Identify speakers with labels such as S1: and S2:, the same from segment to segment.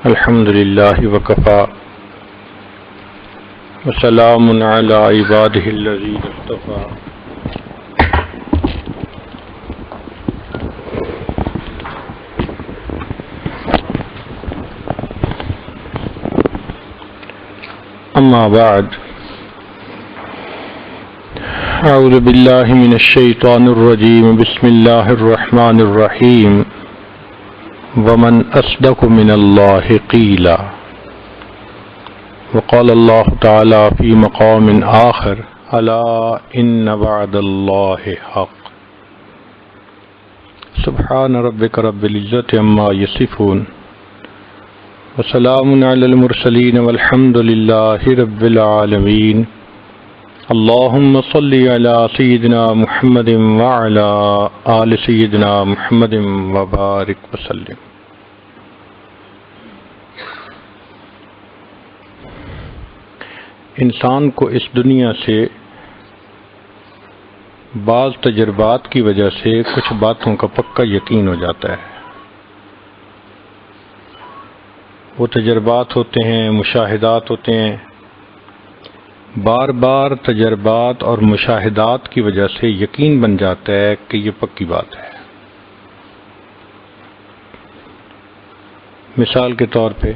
S1: الحمد للہ وکفا وسلام علی عبادہ الذین اصطفی. اما بعد، اعوذ باللہ من الشیطان الرجیم. بسم اللہ الرحمن الرحیم. ومن اصدق من اللہ قیلا. وقال اللہ تعالی فی مقام آخر الا ان وعد اللہ حق. سبحان ربک رب العزۃ عما یصفون وسلام علی المرسلین والحمد للہ رب العالمین. اللہم صلی علی سیدنا محمد وعلی آل سیدنا محمد وبارک وسلم. انسان کو اس دنیا سے بعض تجربات کی وجہ سے کچھ باتوں کا پکا یقین ہو جاتا ہے. وہ تجربات ہوتے ہیں، مشاہدات ہوتے ہیں. بار بار تجربات اور مشاہدات کی وجہ سے یقین بن جاتا ہے کہ یہ پکی بات ہے. مثال کے طور پہ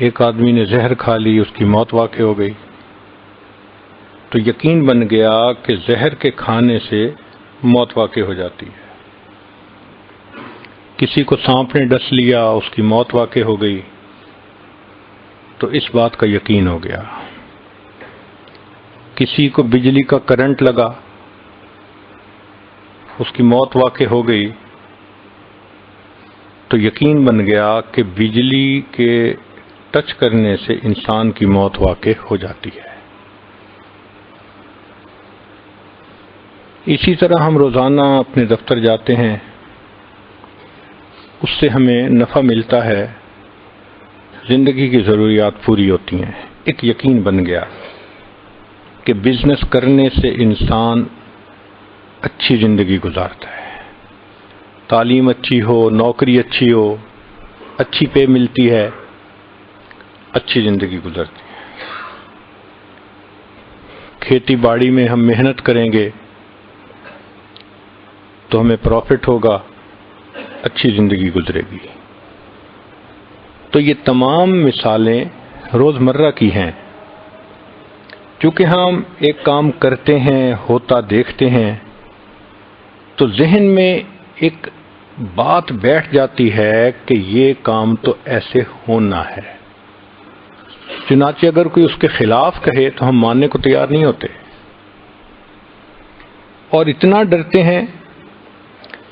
S1: ایک آدمی نے زہر کھا لی، اس کی موت واقع ہو گئی، تو یقین بن گیا کہ زہر کے کھانے سے موت واقع ہو جاتی ہے. کسی کو سانپ نے ڈس لیا، اس کی موت واقع ہو گئی، تو اس بات کا یقین ہو گیا. کسی کو بجلی کا کرنٹ لگا، اس کی موت واقع ہو گئی، تو یقین بن گیا کہ بجلی کے ٹچ کرنے سے انسان کی موت واقع ہو جاتی ہے. اسی طرح ہم روزانہ اپنے دفتر جاتے ہیں، اس سے ہمیں نفع ملتا ہے، زندگی کی ضروریات پوری ہوتی ہیں. ایک یقین بن گیا کہ بزنس کرنے سے انسان اچھی زندگی گزارتا ہے. تعلیم اچھی ہو، نوکری اچھی ہو، اچھی پے ملتی ہے، اچھی زندگی گزرتی ہے. کھیتی باڑی میں ہم محنت کریں گے تو ہمیں پروفٹ ہوگا، اچھی زندگی گزرے گی. تو یہ تمام مثالیں روزمرہ کی ہیں. چونکہ ہم ایک کام کرتے ہیں، ہوتا دیکھتے ہیں، تو ذہن میں ایک بات بیٹھ جاتی ہے کہ یہ کام تو ایسے ہونا ہے. چنانچہ اگر کوئی اس کے خلاف کہے تو ہم ماننے کو تیار نہیں ہوتے، اور اتنا ڈرتے ہیں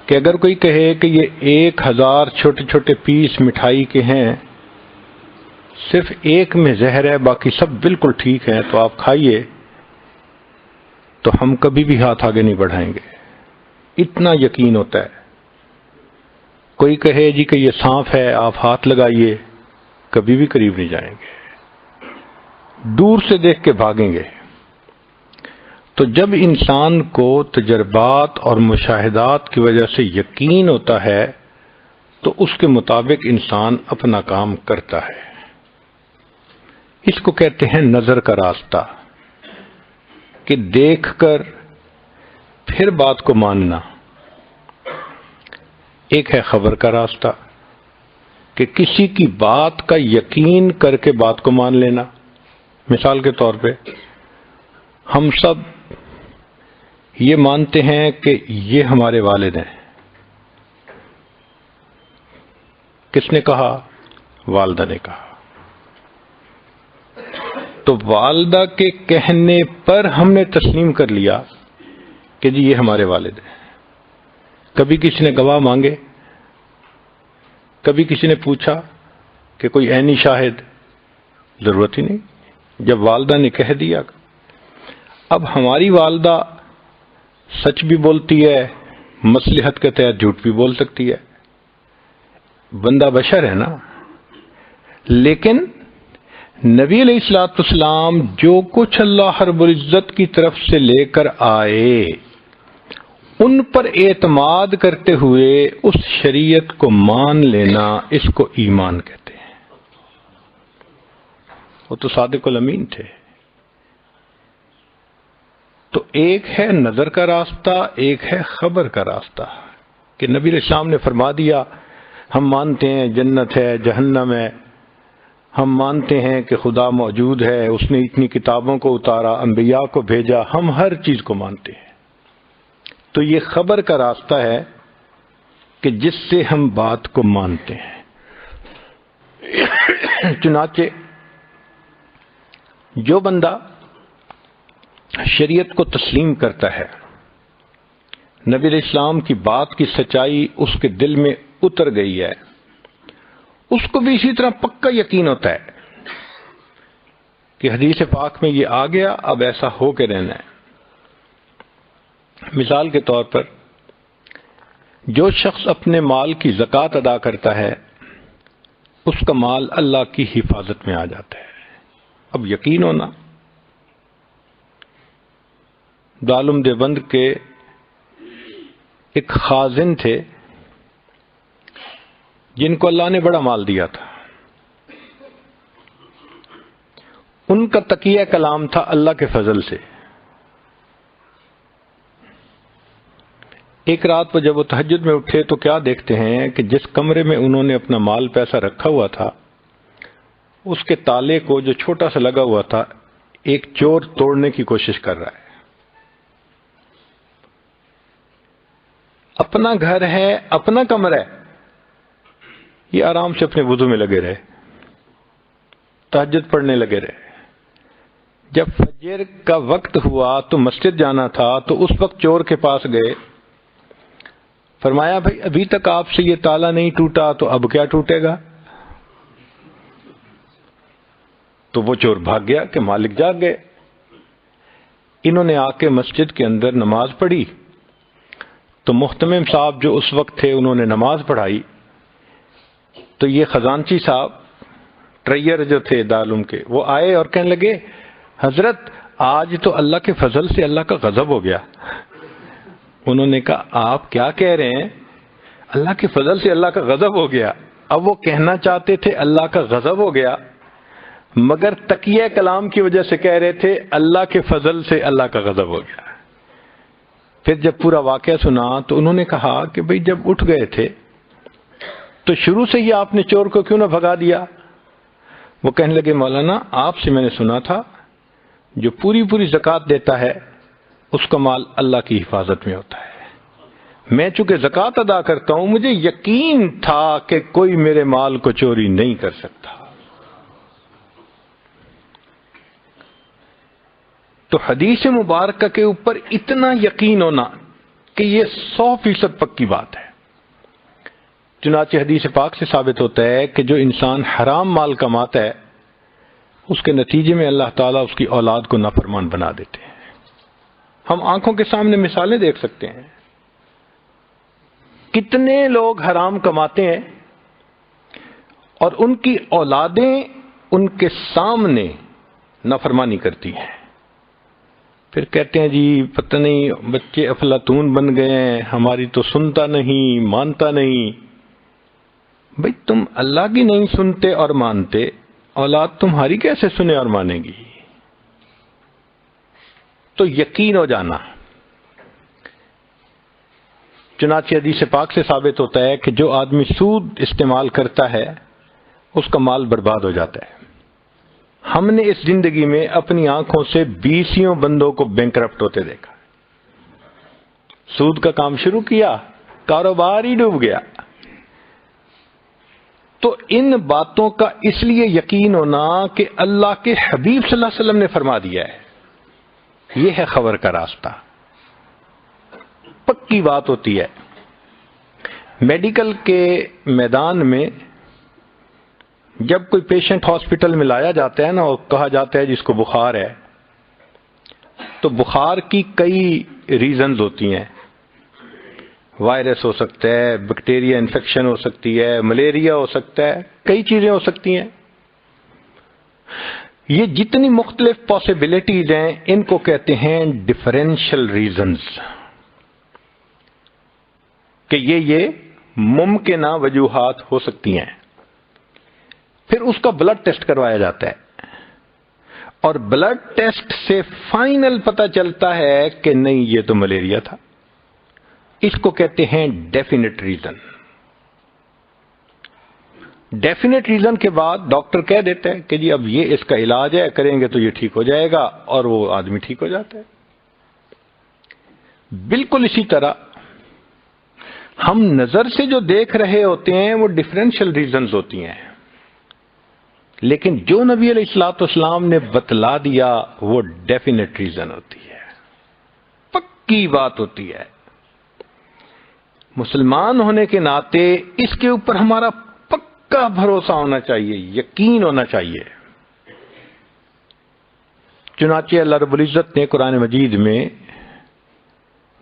S1: کہ اگر کوئی کہے کہ یہ 1000 چھوٹے چھوٹے پیس مٹھائی کے ہیں، صرف ایک میں زہر ہے، باقی سب بالکل ٹھیک ہیں، تو آپ کھائیے، تو ہم کبھی بھی ہاتھ آگے نہیں بڑھائیں گے. اتنا یقین ہوتا ہے. کوئی کہے جی کہ یہ سانپ ہے، آپ ہاتھ لگائیے، کبھی بھی قریب نہیں جائیں گے، دور سے دیکھ کے بھاگیں گے. تو جب انسان کو تجربات اور مشاہدات کی وجہ سے یقین ہوتا ہے تو اس کے مطابق انسان اپنا کام کرتا ہے. اس کو کہتے ہیں نظر کا راستہ، کہ دیکھ کر پھر بات کو ماننا. ایک ہے خبر کا راستہ، کہ کسی کی بات کا یقین کر کے بات کو مان لینا. مثال کے طور پہ ہم سب یہ مانتے ہیں کہ یہ ہمارے والد ہیں. کس نے کہا؟ والدہ نے کہا. تو والدہ کے کہنے پر ہم نے تسلیم کر لیا کہ جی یہ ہمارے والد ہیں. کبھی کسی نے گواہ مانگے؟ کبھی کسی نے پوچھا کہ کوئی عینی شاہد؟ ضرورت ہی نہیں. جب والدہ نے کہہ دیا. اب ہماری والدہ سچ بھی بولتی ہے، مصلحت کے تحت جھوٹ بھی بول سکتی ہے، بندہ بشر ہے نا. لیکن نبی علیہ الصلوۃ والسلام جو کچھ اللہ رب العزت کی طرف سے لے کر آئے ان پر اعتماد کرتے ہوئے اس شریعت کو مان لینا، اس کو ایمان کہتے ہیں۔ وہ تو صادق الامین تھے۔ تو ایک ہے نظر کا راستہ، ایک ہے خبر کا راستہ، کہ نبی علیہ السلام نے فرما دیا ہم مانتے ہیں جنت ہے، جہنم ہے، ہم مانتے ہیں کہ خدا موجود ہے، اس نے اتنی کتابوں کو اتارا، انبیاء کو بھیجا، ہم ہر چیز کو مانتے ہیں۔ تو یہ خبر کا راستہ ہے کہ جس سے ہم بات کو مانتے ہیں۔ چنانچہ جو بندہ شریعت کو تسلیم کرتا ہے، نبی علیہ السلام کی بات کی سچائی اس کے دل میں اتر گئی ہے، اس کو بھی اسی طرح پکا یقین ہوتا ہے کہ حدیث پاک میں یہ آ گیا، اب ایسا ہو کے رہنا ہے۔ مثال کے طور پر جو شخص اپنے مال کی زکوٰۃ ادا کرتا ہے، اس کا مال اللہ کی حفاظت میں آ جاتا ہے۔ اب یقین ہونا، دارالعلوم دیوبند کے ایک خازن تھے جن کو اللہ نے بڑا مال دیا تھا، ان کا تقیہ کلام تھا اللہ کے فضل سے۔ ایک رات کو جب وہ تہجد میں اٹھے تو کیا دیکھتے ہیں کہ جس کمرے میں انہوں نے اپنا مال پیسہ رکھا ہوا تھا، اس کے تالے کو جو چھوٹا سا لگا ہوا تھا، ایک چور توڑنے کی کوشش کر رہا ہے۔ اپنا گھر ہے، اپنا کمرہ ہے، یہ آرام سے اپنے وضو میں لگے رہے، تہجد پڑھنے لگے رہے۔ جب فجر کا وقت ہوا تو مسجد جانا تھا، تو اس وقت چور کے پاس گئے، فرمایا بھائی ابھی تک آپ سے یہ تالا نہیں ٹوٹا تو اب کیا ٹوٹے گا؟ تو وہ چور بھاگ گیا کہ مالک جاگ گئے۔ انہوں نے آ کے مسجد کے اندر نماز پڑھی تو محتمم صاحب جو اس وقت تھے انہوں نے نماز پڑھائی، تو یہ خزانچی صاحب ٹریئر جو تھے دارالعلوم کے، وہ آئے اور کہنے لگے حضرت آج تو اللہ کے فضل سے اللہ کا غضب ہو گیا۔ انہوں نے کہا آپ کیا کہہ رہے ہیں؟ اللہ کے فضل سے اللہ کا غضب ہو گیا۔ اب وہ کہنا چاہتے تھے اللہ کا غضب ہو گیا، مگر تقیہ کلام کی وجہ سے کہہ رہے تھے اللہ کے فضل سے اللہ کا غضب ہو گیا۔ پھر جب پورا واقعہ سنا تو انہوں نے کہا کہ بھئی جب اٹھ گئے تھے تو شروع سے ہی آپ نے چور کو کیوں نہ بھگا دیا؟ وہ کہنے لگے مولانا آپ سے میں نے سنا تھا جو پوری زکوٰۃ دیتا ہے اس کا مال اللہ کی حفاظت میں ہوتا ہے۔ میں چونکہ زکوٰۃ ادا کرتا ہوں، مجھے یقین تھا کہ کوئی میرے مال کو چوری نہیں کر سکتا۔ تو حدیث مبارکہ کے اوپر اتنا یقین ہونا کہ یہ 100% پکی بات ہے۔ چنانچہ حدیث پاک سے ثابت ہوتا ہے کہ جو انسان حرام مال کماتا ہے اس کے نتیجے میں اللہ تعالیٰ اس کی اولاد کو نافرمان بنا دیتے ہیں۔ ہم آنکھوں کے سامنے مثالیں دیکھ سکتے ہیں، کتنے لوگ حرام کماتے ہیں اور ان کی اولادیں ان کے سامنے نافرمانی کرتی ہیں، پھر کہتے ہیں جی پتہ نہیں بچے افلاطون بن گئے ہیں، ہماری تو سنتا نہیں مانتا نہیں۔ بھئی تم اللہ کی نہیں سنتے اور مانتے، اولاد تمہاری کیسے سنے اور مانے گی؟ تو یقین ہو جانا۔ چنانچہ حدیث پاک سے ثابت ہوتا ہے کہ جو آدمی سود استعمال کرتا ہے اس کا مال برباد ہو جاتا ہے۔ ہم نے اس زندگی میں اپنی آنکھوں سے 20 بندوں کو بینکرپٹ ہوتے دیکھا۔ سود کا کام شروع کیا، کاروبار ہی ڈوب گیا۔ تو ان باتوں کا اس لیے یقین ہونا کہ اللہ کے حبیب صلی اللہ علیہ وسلم نے فرما دیا ہے، یہ ہے خبر کا راستہ، پکی بات ہوتی ہے۔ میڈیکل کے میدان میں جب کوئی پیشنٹ ہاسپٹل میں لایا جاتا ہے نا اور کہا جاتا ہے جس کو بخار ہے، تو بخار کی کئی ریزنز ہوتی ہیں، وائرس ہو سکتا ہے، بیکٹیریا انفیکشن ہو سکتی ہے، ملیریا ہو سکتا ہے، کئی چیزیں ہو سکتی ہیں۔ یہ جتنی مختلف پاسبلٹیز ہیں ان کو کہتے ہیں ڈفرینشل ریزنز۔ کہ یہ ممکنہ وجوہات ہو سکتی ہیں۔ پھر اس کا بلڈ ٹیسٹ کروایا جاتا ہے اور بلڈ ٹیسٹ سے فائنل پتہ چلتا ہے کہ نہیں، یہ تو ملیریا تھا۔ اس کو کہتے ہیں ڈیفینٹ ریزن۔ ڈیفینٹ ریزن کے بعد ڈاکٹر کہہ دیتا ہے کہ جی اب یہ اس کا علاج ہے، کریں گے تو یہ ٹھیک ہو جائے گا، اور وہ آدمی ٹھیک ہو جاتا ہے۔ بالکل اسی طرح ہم نظر سے جو دیکھ رہے ہوتے ہیں وہ ڈفرینشیل ریزنز ہوتی ہیں، لیکن جو نبی علیہ الصلوۃ والسلام نے بتلا دیا وہ ڈیفینٹ ریزن ہوتی ہے، پکی بات ہوتی ہے۔ مسلمان ہونے کے ناطے اس کے اوپر ہمارا پکا بھروسہ ہونا چاہیے، یقین ہونا چاہیے۔ چنانچہ اللہ رب العزت نے قرآن مجید میں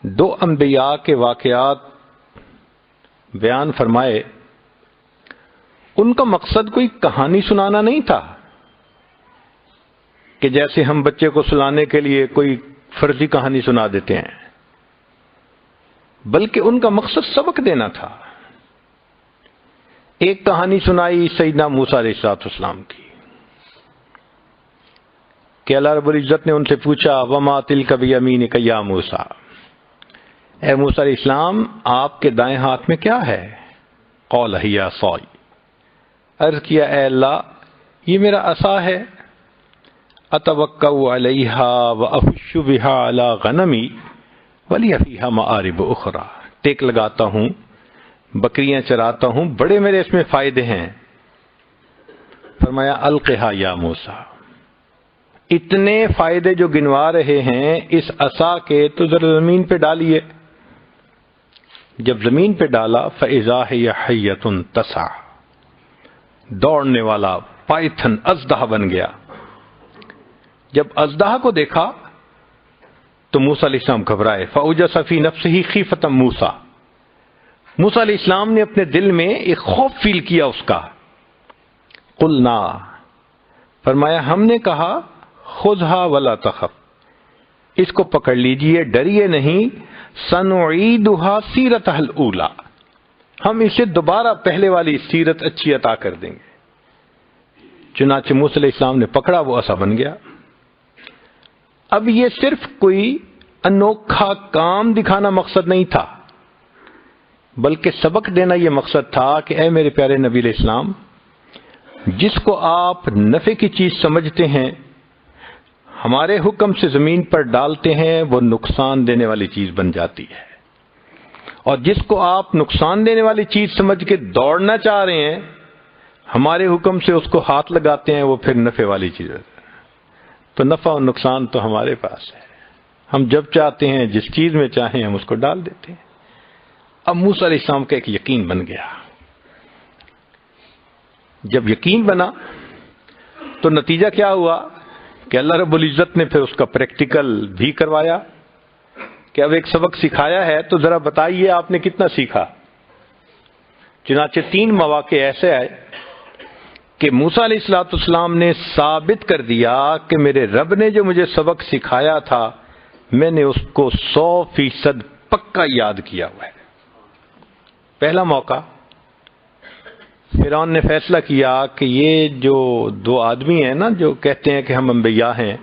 S1: 2 انبیاء کے واقعات بیان فرمائے۔ ان کا مقصد کوئی کہانی سنانا نہیں تھا کہ جیسے ہم بچے کو سلانے کے لیے کوئی فرضی کہانی سنا دیتے ہیں، بلکہ ان کا مقصد سبق دینا تھا۔ ایک کہانی سنائی سیدنا موسیٰ علیہ السلام کی کہ اللہ رب العزت نے ان سے پوچھا وما تلک بیمینک یا موسیٰ، اے موسیٰ علیہ السلام آپ کے دائیں ہاتھ میں کیا ہے؟ قال ہی عصائی، عرض کیا اے اللہ یہ میرا عصا ہے، اتوکأ علیہا واحش بہا علی غنمی ولی فیہا مآرب اخری، ٹیک لگاتا ہوں، بکریاں چراتا ہوں، بڑے میرے اس میں فائدے ہیں۔ فرمایا القھا یا موسیٰ، اتنے فائدے جو گنوا رہے ہیں اس عصا کے تو ذرا زمین پہ ڈالیے۔ جب زمین پہ ڈالا فإذا ہی حیۃ تسعی، دوڑنے والا پائتھن اژدہا بن گیا۔ جب اژدہا کو دیکھا تو موسیٰ علیہ السلام گھبرائے، فأوجس فی نفسہ خیفۃ موسیٰ، موسیٰ علیہ السلام نے اپنے دل میں ایک خوف فیل کیا اس کا۔ قلنا، فرمایا ہم نے کہا خذھا ولا تخف، اس کو پکڑ لیجئے، ڈریے نہیں، سنعیدھا سیرتھا الاولی، ہم اسے دوبارہ پہلے والی سیرت اچھی عطا کر دیں گے۔ چنانچہ موسیٰ علیہ السلام نے پکڑا، وہ عصا بن گیا۔ اب یہ صرف کوئی انوکھا کام دکھانا مقصد نہیں تھا، بلکہ سبق دینا یہ مقصد تھا کہ اے میرے پیارے نبی علیہ السلام، جس کو آپ نفع کی چیز سمجھتے ہیں، ہمارے حکم سے زمین پر ڈالتے ہیں، وہ نقصان دینے والی چیز بن جاتی ہے، اور جس کو آپ نقصان دینے والی چیز سمجھ کے دوڑنا چاہ رہے ہیں، ہمارے حکم سے اس کو ہاتھ لگاتے ہیں، وہ پھر نفع والی چیز ہے۔ تو نفع اور نقصان تو ہمارے پاس ہے، ہم جب چاہتے ہیں جس چیز میں چاہیں ہم اس کو ڈال دیتے ہیں۔ اب موسیٰ علیہ السلام کا ایک یقین بن گیا۔ جب یقین بنا تو نتیجہ کیا ہوا کہ اللہ رب العزت نے پھر اس کا پریکٹیکل بھی کروایا کہ اب ایک سبق سکھایا ہے تو ذرا بتائیے آپ نے کتنا سیکھا۔ چنانچہ 3 مواقع ایسے آئے کہ موسیٰ علیہ السلام نے ثابت کر دیا کہ میرے رب نے جو مجھے سبق سکھایا تھا میں نے اس کو 100% پکا یاد کیا ہوا ہے۔ پہلا موقع، فرعون نے فیصلہ کیا کہ یہ جو 2 آدمی ہیں نا جو کہتے ہیں کہ ہم انبیاء ہیں،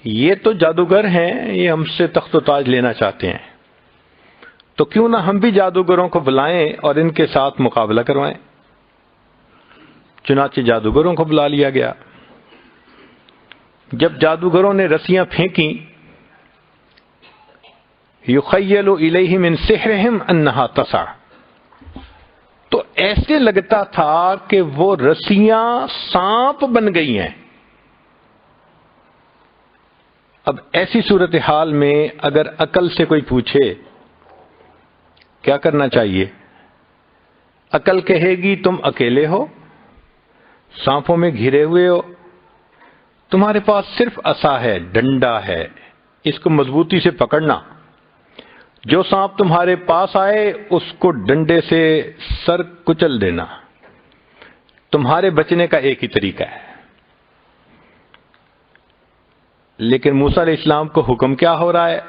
S1: یہ تو جادوگر ہیں، یہ ہم سے تخت و تاج لینا چاہتے ہیں، تو کیوں نہ ہم بھی جادوگروں کو بلائیں اور ان کے ساتھ مقابلہ کروائیں۔ چنانچہ جادوگروں کو بلا لیا گیا۔ جب جادوگروں نے رسیاں پھینکیں، یخیل الیہ من سحرہم انہا تسعی، تو ایسے لگتا تھا کہ وہ رسیاں سانپ بن گئی ہیں۔ اب ایسی صورتحال میں اگر عقل سے کوئی پوچھے کیا کرنا چاہیے، عقل کہے گی تم اکیلے ہو، سانپوں میں گھرے ہوئے ہو، تمہارے پاس صرف عصا ہے، ڈنڈا ہے، اس کو مضبوطی سے پکڑنا، جو سانپ تمہارے پاس آئے اس کو ڈنڈے سے سر کچل دینا، تمہارے بچنے کا ایک ہی طریقہ ہے۔ لیکن موسیٰ علیہ السلام کو حکم کیا ہو رہا ہے؟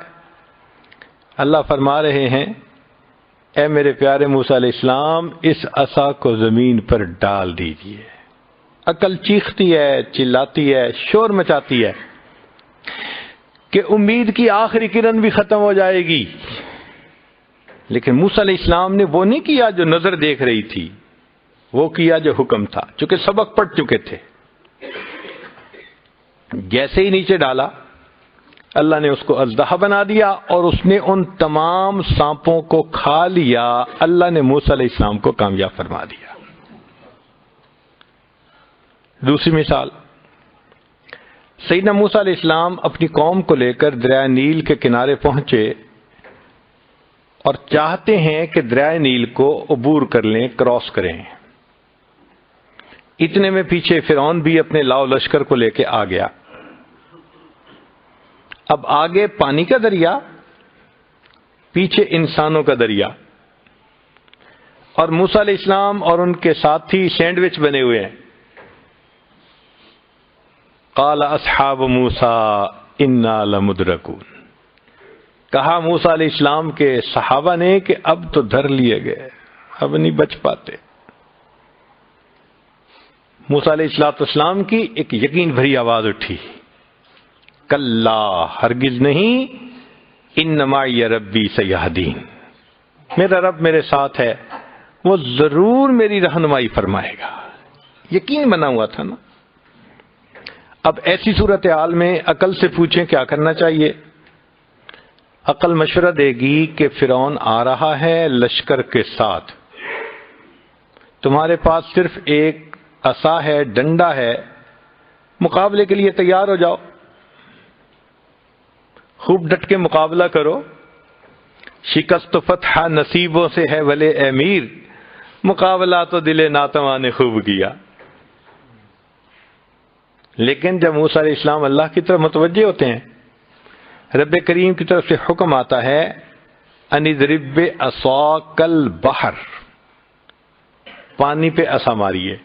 S1: اللہ فرما رہے ہیں اے میرے پیارے موسیٰ علیہ السلام اس عصا کو زمین پر ڈال دیجئے۔ عقل چیختی ہے، چلاتی ہے، شور مچاتی ہے کہ امید کی آخری کرن بھی ختم ہو جائے گی، لیکن موسیٰ علیہ السلام نے وہ نہیں کیا جو نظر دیکھ رہی تھی، وہ کیا جو حکم تھا، چونکہ سبق پڑھ چکے تھے۔ جیسے ہی نیچے ڈالا اللہ نے اس کو اژدہا بنا دیا اور اس نے ان تمام سانپوں کو کھا لیا۔ اللہ نے موسیٰ علیہ السلام کو کامیاب فرما دیا۔ دوسری مثال، سیدنا موسیٰ علیہ السلام اپنی قوم کو لے کر دریائے نیل کے کنارے پہنچے اور چاہتے ہیں کہ دریائے نیل کو عبور کر لیں، کراس کریں۔ اتنے میں پیچھے فرعون بھی اپنے لاؤ لشکر کو لے کے آ گیا۔ اب آگے پانی کا دریا، پیچھے انسانوں کا دریا، اور موسیٰ علیہ السلام اور ان کے ساتھی سینڈوچ بنے ہوئے ہیں۔ قال اصحاب موسیٰ انا لمدرکون، کہا موسیٰ علیہ السلام کے صحابہ نے کہ اب تو دھر لیے گئے، اب نہیں بچ پاتے۔ موسیٰ علیہ السلام کی ایک یقین بھری آواز اٹھی، کلا ہرگز نہیں، ان معی ربی سیہدین، میرا رب میرے ساتھ ہے، وہ ضرور میری رہنمائی فرمائے گا۔ یقین بنا ہوا تھا نا۔ اب ایسی صورتحال میں عقل سے پوچھیں کیا کرنا چاہیے؟ عقل مشورہ دے گی کہ فرعون آ رہا ہے لشکر کے ساتھ، تمہارے پاس صرف ایک عصا ہے، ڈنڈا ہے، مقابلے کے لیے تیار ہو جاؤ، خوب ڈٹ کے مقابلہ کرو، شکست و فتح نصیبوں سے ہے ولے اے میر، مقابلہ تو دل ناتواں نے خوب کیا۔ لیکن جب موسیٰ علیہ السلام اللہ کی طرف متوجہ ہوتے ہیں، رب کریم کی طرف سے حکم آتا ہے ان اضرب بعصاک البحر، پانی پہ عصا ماریے۔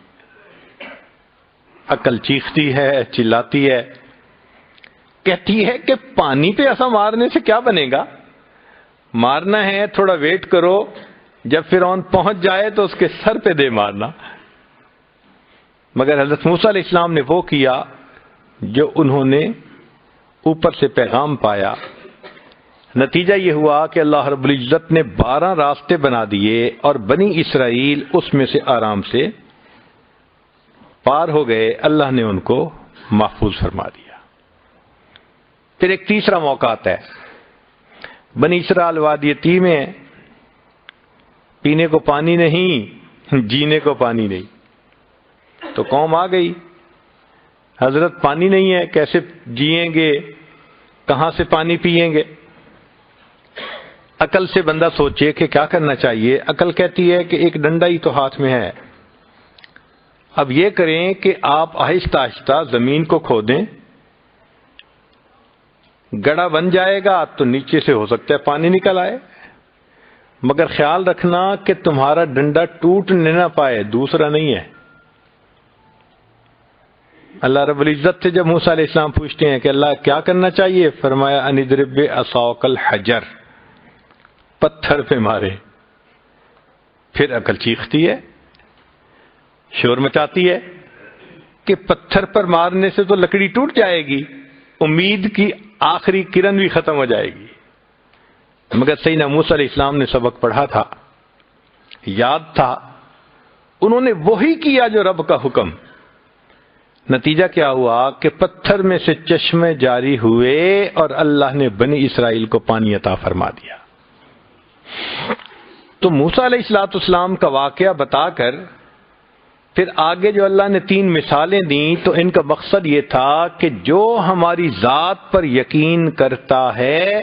S1: عقل چیختی ہے، چلاتی ہے، کہتی ہے کہ پانی پہ عصا مارنے سے کیا بنے گا، مارنا ہے تھوڑا ویٹ کرو، جب فرعون پہنچ جائے تو اس کے سر پہ دے مارنا۔ مگر حضرت موسیٰ علیہ السلام نے وہ کیا جو انہوں نے اوپر سے پیغام پایا۔ نتیجہ یہ ہوا کہ اللہ رب العزت نے 12 راستے بنا دیے اور بنی اسرائیل اس میں سے آرام سے پار ہو گئے، اللہ نے ان کو محفوظ فرما دیا۔ پھر ایک تیسرا موقع آتا ہے، بنی اسرائیل وادی تیہ میں، پینے کو پانی نہیں، جینے کو پانی نہیں، تو قوم آ گئی، حضرت پانی نہیں ہے، کیسے جئیں گے، کہاں سے پانی پئیں گے؟ عقل سے بندہ سوچے کہ کیا کرنا چاہیے۔ عقل کہتی ہے کہ ایک ڈنڈا ہی تو ہاتھ میں ہے، اب یہ کریں کہ آپ آہستہ آہستہ زمین کو کھودیں، گڑھا بن جائے گا تو نیچے سے ہو سکتا ہے پانی نکل آئے، مگر خیال رکھنا کہ تمہارا ڈنڈا ٹوٹ نہ پائے، دوسرا نہیں ہے۔ اللہ رب العزت سے جب موسیٰ علیہ السلام پوچھتے ہیں کہ اللہ کیا کرنا چاہیے، فرمایا ان اضرب بعصاک الحجر، پتھر پہ مارے۔ پھر عقل چیختی ہے، شور مچاتی ہے کہ پتھر پر مارنے سے تو لکڑی ٹوٹ جائے گی، امید کی آخری کرن بھی ختم ہو جائے گی۔ مگر سیدنا موسیٰ علیہ السلام نے سبق پڑھا تھا، یاد تھا، انہوں نے وہی کیا جو رب کا حکم۔ نتیجہ کیا ہوا کہ پتھر میں سے چشمے جاری ہوئے اور اللہ نے بنی اسرائیل کو پانی عطا فرما دیا۔ تو موسیٰ علیہ السلام کا واقعہ بتا کر پھر آگے جو اللہ نے 3 مثالیں دیں تو ان کا مقصد یہ تھا کہ جو ہماری ذات پر یقین کرتا ہے،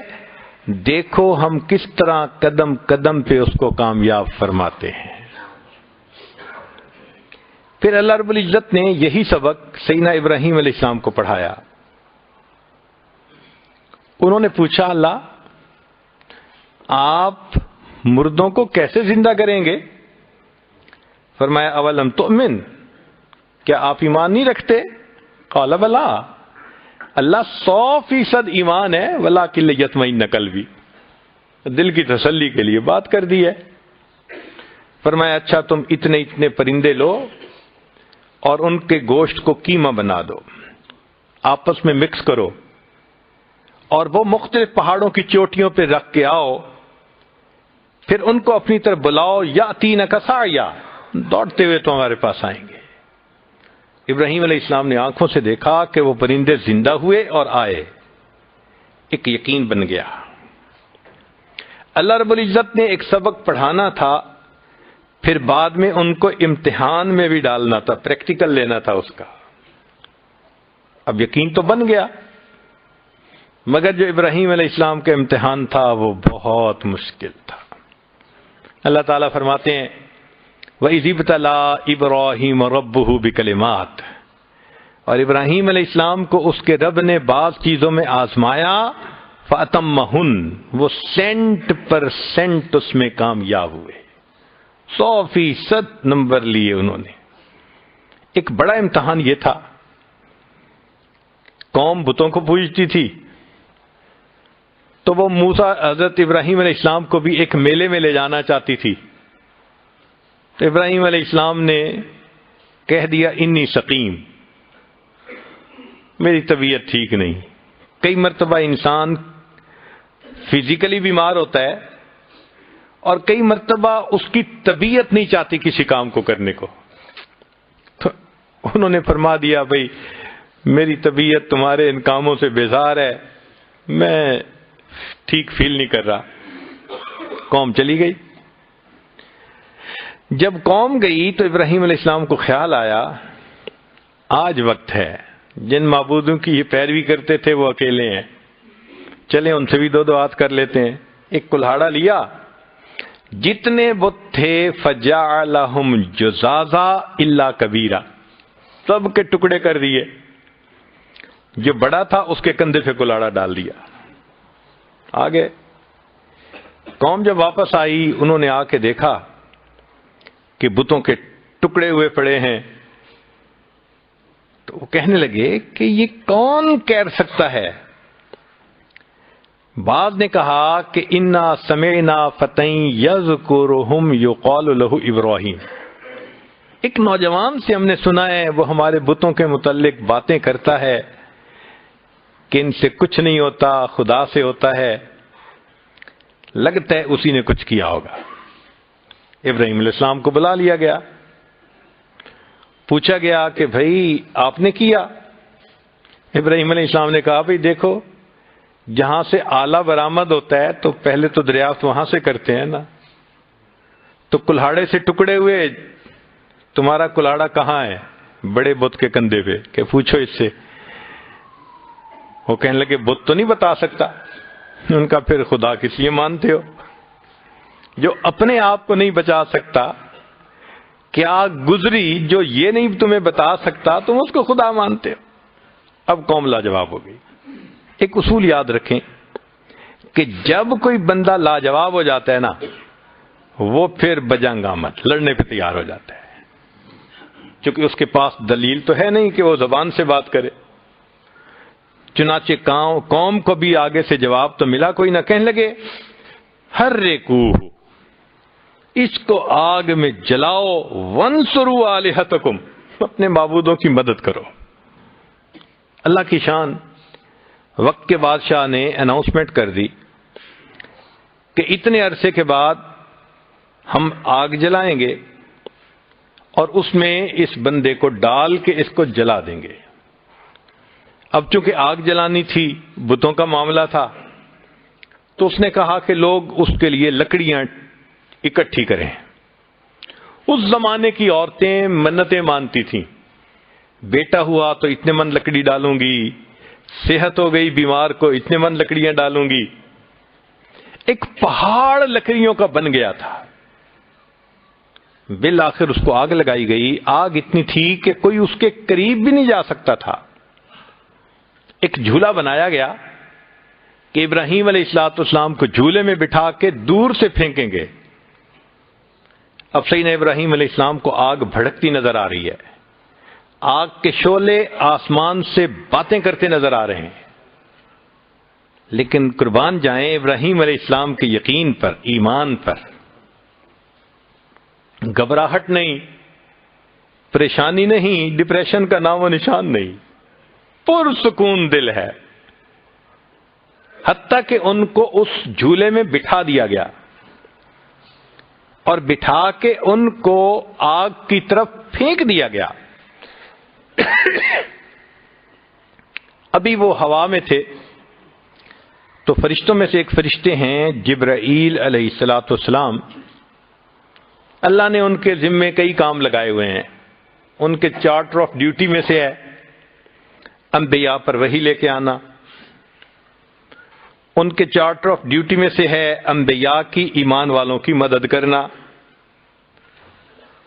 S1: دیکھو ہم کس طرح قدم قدم پہ اس کو کامیاب فرماتے ہیں۔ پھر اللہ رب العزت نے یہی سبق سیدنا ابراہیم علیہ السلام کو پڑھایا۔ انہوں نے پوچھا اللہ آپ مردوں کو کیسے زندہ کریں گے؟ فرمایا اولم تؤمن، کیا آپ ایمان نہیں رکھتے؟ قال بلا، اللہ 100% ایمان ہے، ولکن لیطمئن قلبی، دل کی تسلی کے لیے بات کر دی ہے۔ فرمایا اچھا تم اتنے اتنے پرندے لو اور ان کے گوشت کو قیمہ بنا دو، آپس میں مکس کرو اور وہ مختلف پہاڑوں کی چوٹیوں پہ رکھ کے آؤ، پھر ان کو اپنی طرف بلاؤ، یاتینک سعیا، دوڑتے ہوئے تمہارے پاس آئیں گے۔ ابراہیم علیہ السلام نے آنکھوں سے دیکھا کہ وہ پرندے زندہ ہوئے اور آئے، ایک یقین بن گیا۔ اللہ رب العزت نے ایک سبق پڑھانا تھا، پھر بعد میں ان کو امتحان میں بھی ڈالنا تھا، پریکٹیکل لینا تھا اس کا۔ اب یقین تو بن گیا، مگر جو ابراہیم علیہ السلام کا امتحان تھا وہ بہت مشکل تھا۔ اللہ تعالیٰ فرماتے ہیں وَإِذِ ابْتَلَىٰ إِبْرَاهِيمَ رَبُّهُ بِكَلِمَاتٍ، اور ابراہیم علیہ السلام کو اس کے رب نے بعض چیزوں میں آزمایا، فَأَتَمَّهُنَّ، وہ 100% اس میں کامیاب ہوئے، 100% نمبر لیے انہوں نے۔ ایک بڑا امتحان یہ تھا، قوم بتوں کو پوجتی تھی، تو وہ موسیٰ حضرت ابراہیم علیہ السلام کو بھی ایک میلے میں لے جانا چاہتی تھی، تو ابراہیم علیہ السلام نے کہہ دیا انی سقیم، میری طبیعت ٹھیک نہیں۔ کئی مرتبہ انسان فزیکلی بیمار ہوتا ہے اور کئی مرتبہ اس کی طبیعت نہیں چاہتی کسی کام کو کرنے کو، تو انہوں نے فرما دیا بھئی میری طبیعت تمہارے ان کاموں سے بیزار ہے، میں ٹھیک فیل نہیں کر رہا۔ قوم چلی گئی۔ جب قوم گئی تو ابراہیم علیہ السلام کو خیال آیا آج وقت ہے، جن معبودوں کی یہ پیروی کرتے تھے وہ اکیلے ہیں، چلیں ان سے بھی دو ہاتھ کر لیتے ہیں۔ ایک کلہاڑا لیا، جتنے بت تھے فجعلہم جزازا الا کبیرا، سب کے ٹکڑے کر دیے، جو بڑا تھا اس کے کندھے پہ کلہاڑا ڈال دیا۔ آگے قوم جب واپس آئی، انہوں نے آ کے دیکھا کہ بتوں کے ٹکڑے ہوئے پڑے ہیں، تو وہ کہنے لگے کہ یہ کون کہہ سکتا ہے؟ بعض نے کہا کہ انا سمعنا فتى یذکرہم یقال لہ ابراہیم، ایک نوجوان سے ہم نے سنا ہے وہ ہمارے بتوں کے متعلق باتیں کرتا ہے کہ ان سے کچھ نہیں ہوتا، خدا سے ہوتا ہے، لگتا ہے اسی نے کچھ کیا ہوگا۔ ابراہیم علیہ السلام کو بلا لیا گیا، پوچھا گیا کہ بھائی آپ نے کیا؟ ابراہیم علیہ السلام نے کہا بھائی دیکھو، جہاں سے آلہ برآمد ہوتا ہے تو پہلے تو دریافت وہاں سے کرتے ہیں نا، تو کلہاڑے سے ٹکڑے ہوئے، تمہارا کلہاڑا کہاں ہے؟ بڑے بت کے کندھے پہ، کہ پوچھو اس سے۔ وہ کہنے لگے بت تو نہیں بتا سکتا۔ ان کا پھر خدا کس لیے مانتے ہو؟ جو اپنے آپ کو نہیں بچا سکتا، کیا گزری جو یہ نہیں تمہیں بتا سکتا، تم اس کو خدا مانتے ہو۔ اب قوم لاجواب ہو گئی۔ ایک اصول یاد رکھیں کہ جب کوئی بندہ لاجواب ہو جاتا ہے نا، وہ پھر بجنگ آمد، لڑنے پہ تیار ہو جاتا ہے، کیونکہ اس کے پاس دلیل تو ہے نہیں کہ وہ زبان سے بات کرے۔ چنانچہ قوم کو بھی آگے سے جواب تو ملا کوئی نہ، کہنے لگے حرقوہ، اس کو آگ میں جلاؤ، وانصروا آلہتکم، اپنے معبودوں کی مدد کرو۔ اللہ کی شان، وقت کے بادشاہ نے اناؤنسمنٹ کر دی کہ اتنے عرصے کے بعد ہم آگ جلائیں گے اور اس میں اس بندے کو ڈال کے اس کو جلا دیں گے۔ اب چونکہ آگ جلانی تھی، بتوں کا معاملہ تھا، تو اس نے کہا کہ لوگ اس کے لیے لکڑیاں اکٹھی کریں۔ اس زمانے کی عورتیں منتیں مانتی تھیں، بیٹا ہوا تو اتنے من لکڑی ڈالوں گی، صحت ہو گئی بیمار کو اتنے من لکڑیاں ڈالوں گی۔ ایک پہاڑ لکڑیوں کا بن گیا تھا۔ بالآخر اس کو آگ لگائی گئی۔ آگ اتنی تھی کہ کوئی اس کے قریب بھی نہیں جا سکتا تھا۔ ایک جھولا بنایا گیا کہ ابراہیم علیہ السلام کو جھولے میں بٹھا کے دور سے پھینکیں گے۔ اب سیدنا ابراہیم علیہ السلام کو آگ بھڑکتی نظر آ رہی ہے، آگ کے شعلے آسمان سے باتیں کرتے نظر آ رہے ہیں، لیکن قربان جائیں ابراہیم علیہ السلام کے یقین پر، ایمان پر۔ گھبراہٹ نہیں، پریشانی نہیں، ڈپریشن کا نام و نشان نہیں، پرسکون دل ہے، حتیٰ کہ ان کو اس جھولے میں بٹھا دیا گیا اور بٹھا کے ان کو آگ کی طرف پھینک دیا گیا۔ ابھی وہ ہوا میں تھے تو فرشتوں میں سے ایک فرشتے ہیں جبرائیل علیہ السلام، اللہ نے ان کے ذمے کئی کام لگائے ہوئے ہیں۔ ان کے چارٹر آف ڈیوٹی میں سے ہے انبیاء پر وحی لے کے آنا، ان کے چارٹر آف ڈیوٹی میں سے ہے انبیاء کی ایمان والوں کی مدد کرنا،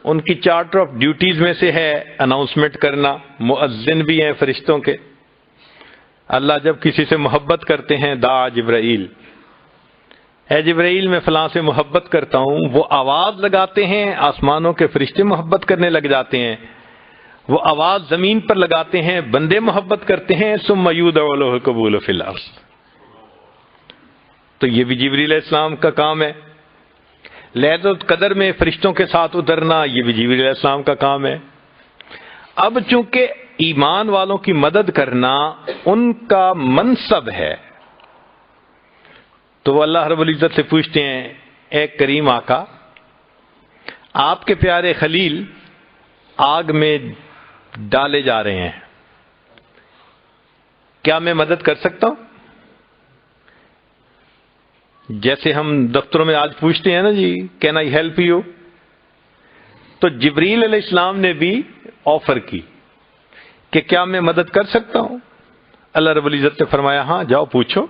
S1: ان کی چارٹر آف ڈیوٹیز میں سے ہے اناؤنسمنٹ کرنا، مؤذن بھی ہیں فرشتوں کے۔ اللہ جب کسی سے محبت کرتے ہیں دعا جبرائیل، اے جبرائیل میں فلاں سے محبت کرتا ہوں، وہ آواز لگاتے ہیں، آسمانوں کے فرشتے محبت کرنے لگ جاتے ہیں، وہ آواز زمین پر لگاتے ہیں، بندے محبت کرتے ہیں، ثم یودع لہ القبول فی الارض۔ تو یہ بھی جبریل علیہ السلام کا کام ہے۔ لیلۃ القدر میں فرشتوں کے ساتھ اترنا، یہ بھی جبریل علیہ السلام کا کام ہے۔ اب چونکہ ایمان والوں کی مدد کرنا ان کا منصب ہے، تو وہ اللہ رب العزت سے پوچھتے ہیں، اے کریم آقا، آپ کے پیارے خلیل آگ میں ڈالے جا رہے ہیں، کیا میں مدد کر سکتا ہوں؟ جیسے ہم دفتروں میں آج پوچھتے ہیں نا جی، کین آئی ہیلپ یو؟ تو جبریل علیہ السلام نے بھی آفر کی کہ کیا میں مدد کر سکتا ہوں؟ اللہ رب العزت نے فرمایا ہاں جاؤ پوچھو،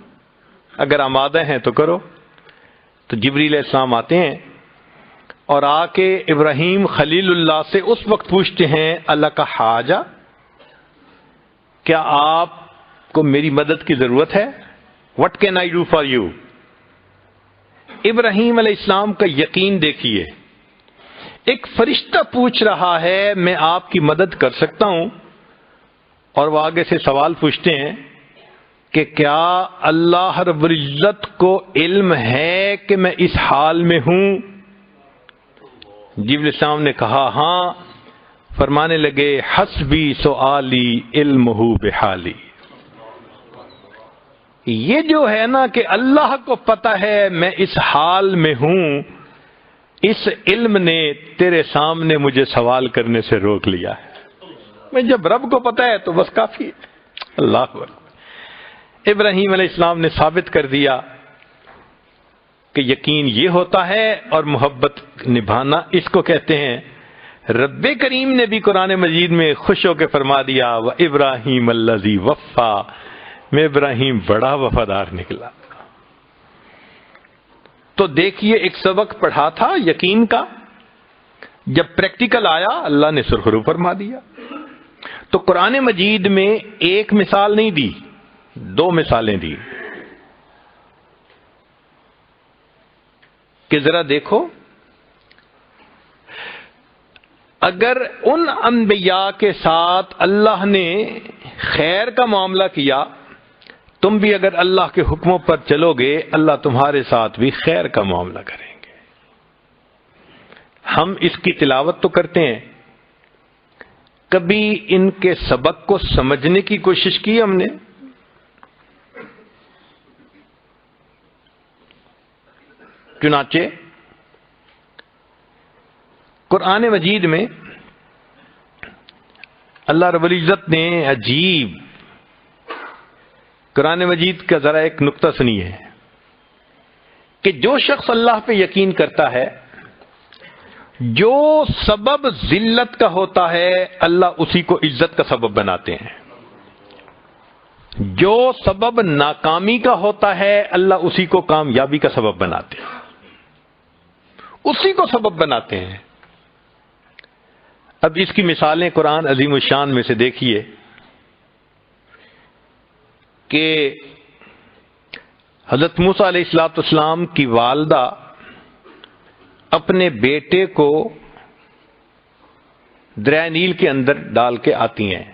S1: اگر آمادہ ہیں تو کرو۔ تو جبریل علیہ السلام آتے ہیں اور آ کے ابراہیم خلیل اللہ سے اس وقت پوچھتے ہیں، اللہ کا حاجہ، کیا آپ کو میری مدد کی ضرورت ہے؟ What can I do for you? Ibrahim علیہ السلام کا یقین دیکھیے، ایک فرشتہ پوچھ رہا ہے میں آپ کی مدد کر سکتا ہوں، اور وہ آگے سے سوال پوچھتے ہیں کہ کیا اللہ رب العزت کو علم ہے کہ میں اس حال میں ہوں؟ جبریل علیہ السلام نے کہا ہاں، فرمانے لگے حسبی سؤالی علمہ بحالی۔ یہ جو ہے نا کہ اللہ کو پتہ ہے میں اس حال میں ہوں، اس علم نے تیرے سامنے مجھے سوال کرنے سے روک لیا ہے۔ میں جب رب کو پتہ ہے تو بس کافی ہے۔ اللہ اکبر۔ ابراہیم علیہ السلام نے ثابت کر دیا کہ یقین یہ ہوتا ہے اور محبت نبھانا اس کو کہتے ہیں۔ رب کریم نے بھی قرآن مجید میں خوش ہو کے فرما دیا وَإِبْرَاهِيمَ الَّذِي وَفَّى، میں ابراہیم بڑا وفادار نکلا۔ تو دیکھیے ایک سبق پڑھا تھا یقین کا، جب پریکٹیکل آیا اللہ نے سرخرو فرما دیا۔ تو قرآن مجید میں ایک مثال نہیں دی، دو مثالیں دی کہ ذرا دیکھو، اگر ان انبیاء کے ساتھ اللہ نے خیر کا معاملہ کیا، تم بھی اگر اللہ کے حکموں پر چلو گے اللہ تمہارے ساتھ بھی خیر کا معاملہ کریں گے۔ ہم اس کی تلاوت تو کرتے ہیں، کبھی ان کے سبق کو سمجھنے کی کوشش کی ہم نے؟ چنانچہ قرآن مجید میں اللہ رب العزت نے عجیب، قرآن مجید کا ذرا ایک نقطہ سنیے کہ جو شخص اللہ پہ یقین کرتا ہے، جو سبب ذلت کا ہوتا ہے اللہ اسی کو عزت کا سبب بناتے ہیں، جو سبب ناکامی کا ہوتا ہے اللہ اسی کو کامیابی کا سبب بناتے ہیں، اسی کو سبب بناتے ہیں۔ اب اس کی مثالیں قرآن عظیم الشان میں سے دیکھیے کہ حضرت موسیٰ علیہ السلام کی والدہ اپنے بیٹے کو دریائے نیل کے اندر ڈال کے آتی ہیں،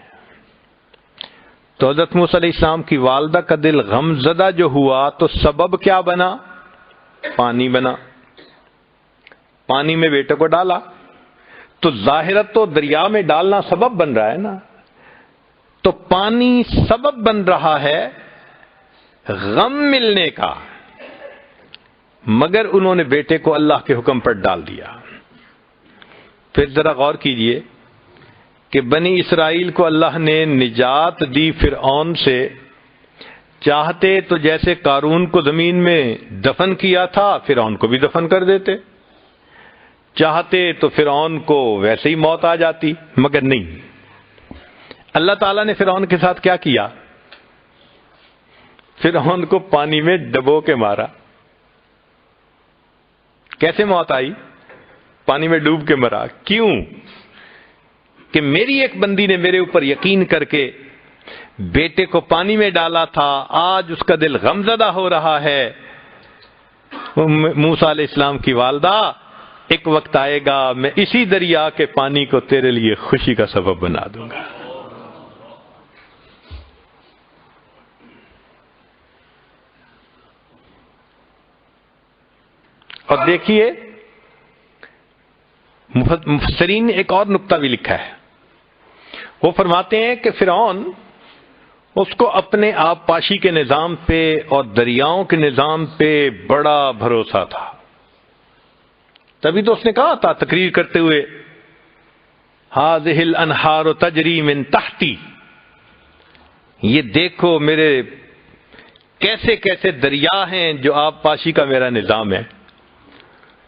S1: تو حضرت موسیٰ علیہ السلام کی والدہ کا دل غم زدہ جو ہوا تو سبب کیا بنا؟ پانی بنا، پانی میں بیٹے کو ڈالا، تو ظاہرت تو دریا میں ڈالنا سبب بن رہا ہے نا، تو پانی سبب بن رہا ہے غم ملنے کا، مگر انہوں نے بیٹے کو اللہ کے حکم پر ڈال دیا۔ پھر ذرا غور کیجئے کہ بنی اسرائیل کو اللہ نے نجات دی فرعون سے، چاہتے تو جیسے قارون کو زمین میں دفن کیا تھا فرعون کو بھی دفن کر دیتے، چاہتے تو فرعون کو ویسے ہی موت آ جاتی، مگر نہیں، اللہ تعالیٰ نے فرعون کے ساتھ کیا کیا؟ فرعون کو پانی میں ڈبو کے مارا۔ کیسے موت آئی؟ پانی میں ڈوب کے مرا۔ کیوں؟ کہ میری ایک بندی نے میرے اوپر یقین کر کے بیٹے کو پانی میں ڈالا تھا، آج اس کا دل غمزدہ ہو رہا ہے۔ موسیٰ علیہ السلام کی والدہ، ایک وقت آئے گا میں اسی دریا کے پانی کو تیرے لیے خوشی کا سبب بنا دوں گا۔ اور دیکھیے مفسرین نے ایک اور نقطہ بھی لکھا ہے، وہ فرماتے ہیں کہ فرعون اس کو اپنے آب پاشی کے نظام پہ اور دریاؤں کے نظام پہ بڑا بھروسہ تھا، تبھی تو اس نے کہا تھا تقریر کرتے ہوئے، ہذہ الانہار تجری من تحتی، یہ دیکھو میرے کیسے کیسے دریا ہیں جو آب پاشی کا میرا نظام ہے۔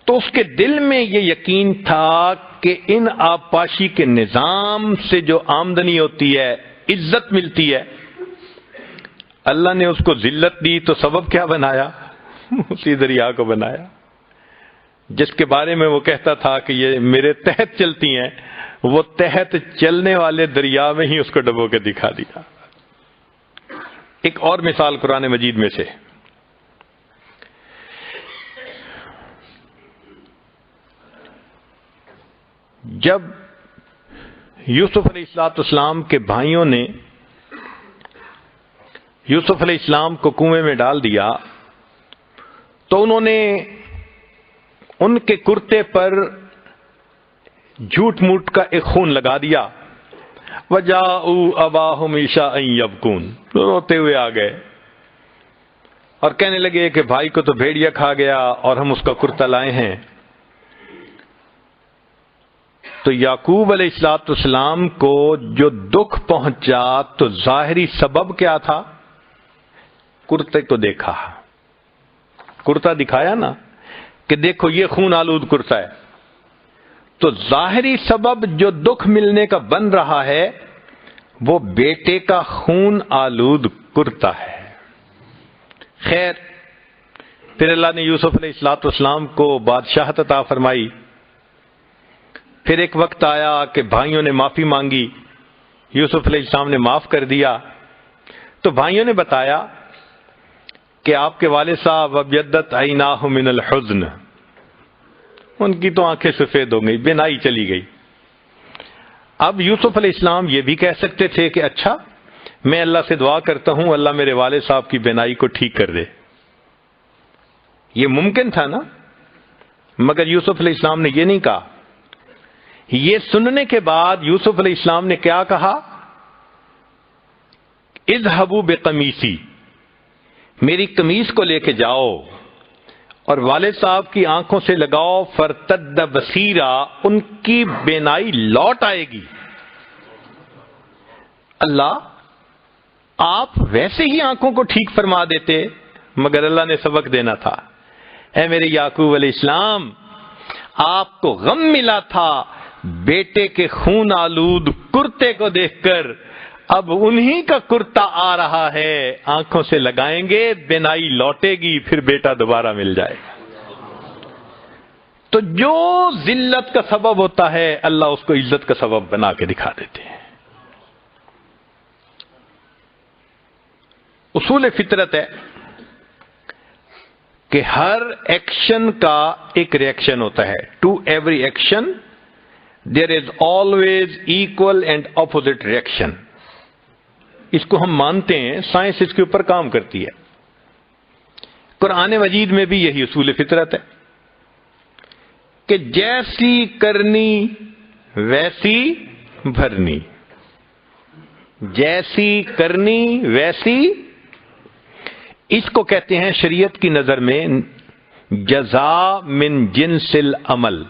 S1: تو اس کے دل میں یہ یقین تھا کہ ان آب پاشی کے نظام سے جو آمدنی ہوتی ہے، عزت ملتی ہے، اللہ نے اس کو ذلت دی تو سبب کیا بنایا؟ اسی دریا کو بنایا جس کے بارے میں وہ کہتا تھا کہ یہ میرے تحت چلتی ہیں، وہ تحت چلنے والے دریا میں ہی اس کو ڈبو کے دکھا دیا۔ ایک اور مثال قرآن مجید میں سے، جب یوسف علیہ السلام کے بھائیوں نے یوسف علیہ السلام کو کنویں میں ڈال دیا تو انہوں نے ان کے کرتے پر جھوٹ موٹ کا ایک خون لگا دیا، وَجَاءُوا أَبَاهُمْ عِشَاءً يَبْكُونَ، روتے ہوئے آ گئے اور کہنے لگے کہ بھائی کو تو بھیڑیا کھا گیا اور ہم اس کا کرتا لائے ہیں۔ تو یعقوب علیہ السلام کو جو دکھ پہنچا تو ظاہری سبب کیا تھا؟ کرتے کو دیکھا، کرتا دکھایا نا کہ دیکھو یہ خون آلود کرتا ہے، تو ظاہری سبب جو دکھ ملنے کا بن رہا ہے وہ بیٹے کا خون آلود کرتا ہے۔ خیر، پھر اللہ نے یوسف علیہ السلام کو بادشاہت عطا فرمائی۔ پھر ایک وقت آیا کہ بھائیوں نے معافی مانگی، یوسف علیہ السلام نے معاف کر دیا، تو بھائیوں نے بتایا کہ آپ کے والد صاحب ابیضت عیناہ من الحزن، ان کی تو آنکھیں سفید ہو گئی، بینائی چلی گئی۔ اب یوسف علیہ السلام یہ بھی کہہ سکتے تھے کہ اچھا میں اللہ سے دعا کرتا ہوں اللہ میرے والد صاحب کی بینائی کو ٹھیک کر دے، یہ ممکن تھا نا، مگر یوسف علیہ السلام نے یہ نہیں کہا۔ یہ سننے کے بعد یوسف علیہ السلام نے کیا کہا؟ اذهبوا بقمیصی، میری قمیص کو لے کے جاؤ اور والد صاحب کی آنکھوں سے لگاؤ، فرتد بصیرا، ان کی بینائی لوٹ آئے گی۔ اللہ، آپ ویسے ہی آنکھوں کو ٹھیک فرما دیتے، مگر اللہ نے سبق دینا تھا۔ اے میرے یعقوب علیہ السلام، آپ کو غم ملا تھا بیٹے کے خون آلود کرتے کو دیکھ کر، اب انہی کا کرتا آ رہا ہے، آنکھوں سے لگائیں گے، بینائی لوٹے گی، پھر بیٹا دوبارہ مل جائے گا۔ تو جو ذلت کا سبب ہوتا ہے اللہ اس کو عزت کا سبب بنا کے دکھا دیتے ہیں۔ اصول فطرت ہے کہ ہر ایکشن کا ایک ریئیکشن ہوتا ہے، to every action there is always equal and opposite reaction. اس کو ہم مانتے ہیں، سائنس اس کے اوپر کام کرتی ہے۔ قرآن مجید میں بھی یہی اصول فطرت ہے کہ جیسی کرنی ویسی بھرنی، جیسی کرنی ویسی، اس کو کہتے ہیں شریعت کی نظر میں جزا من جنس العمل۔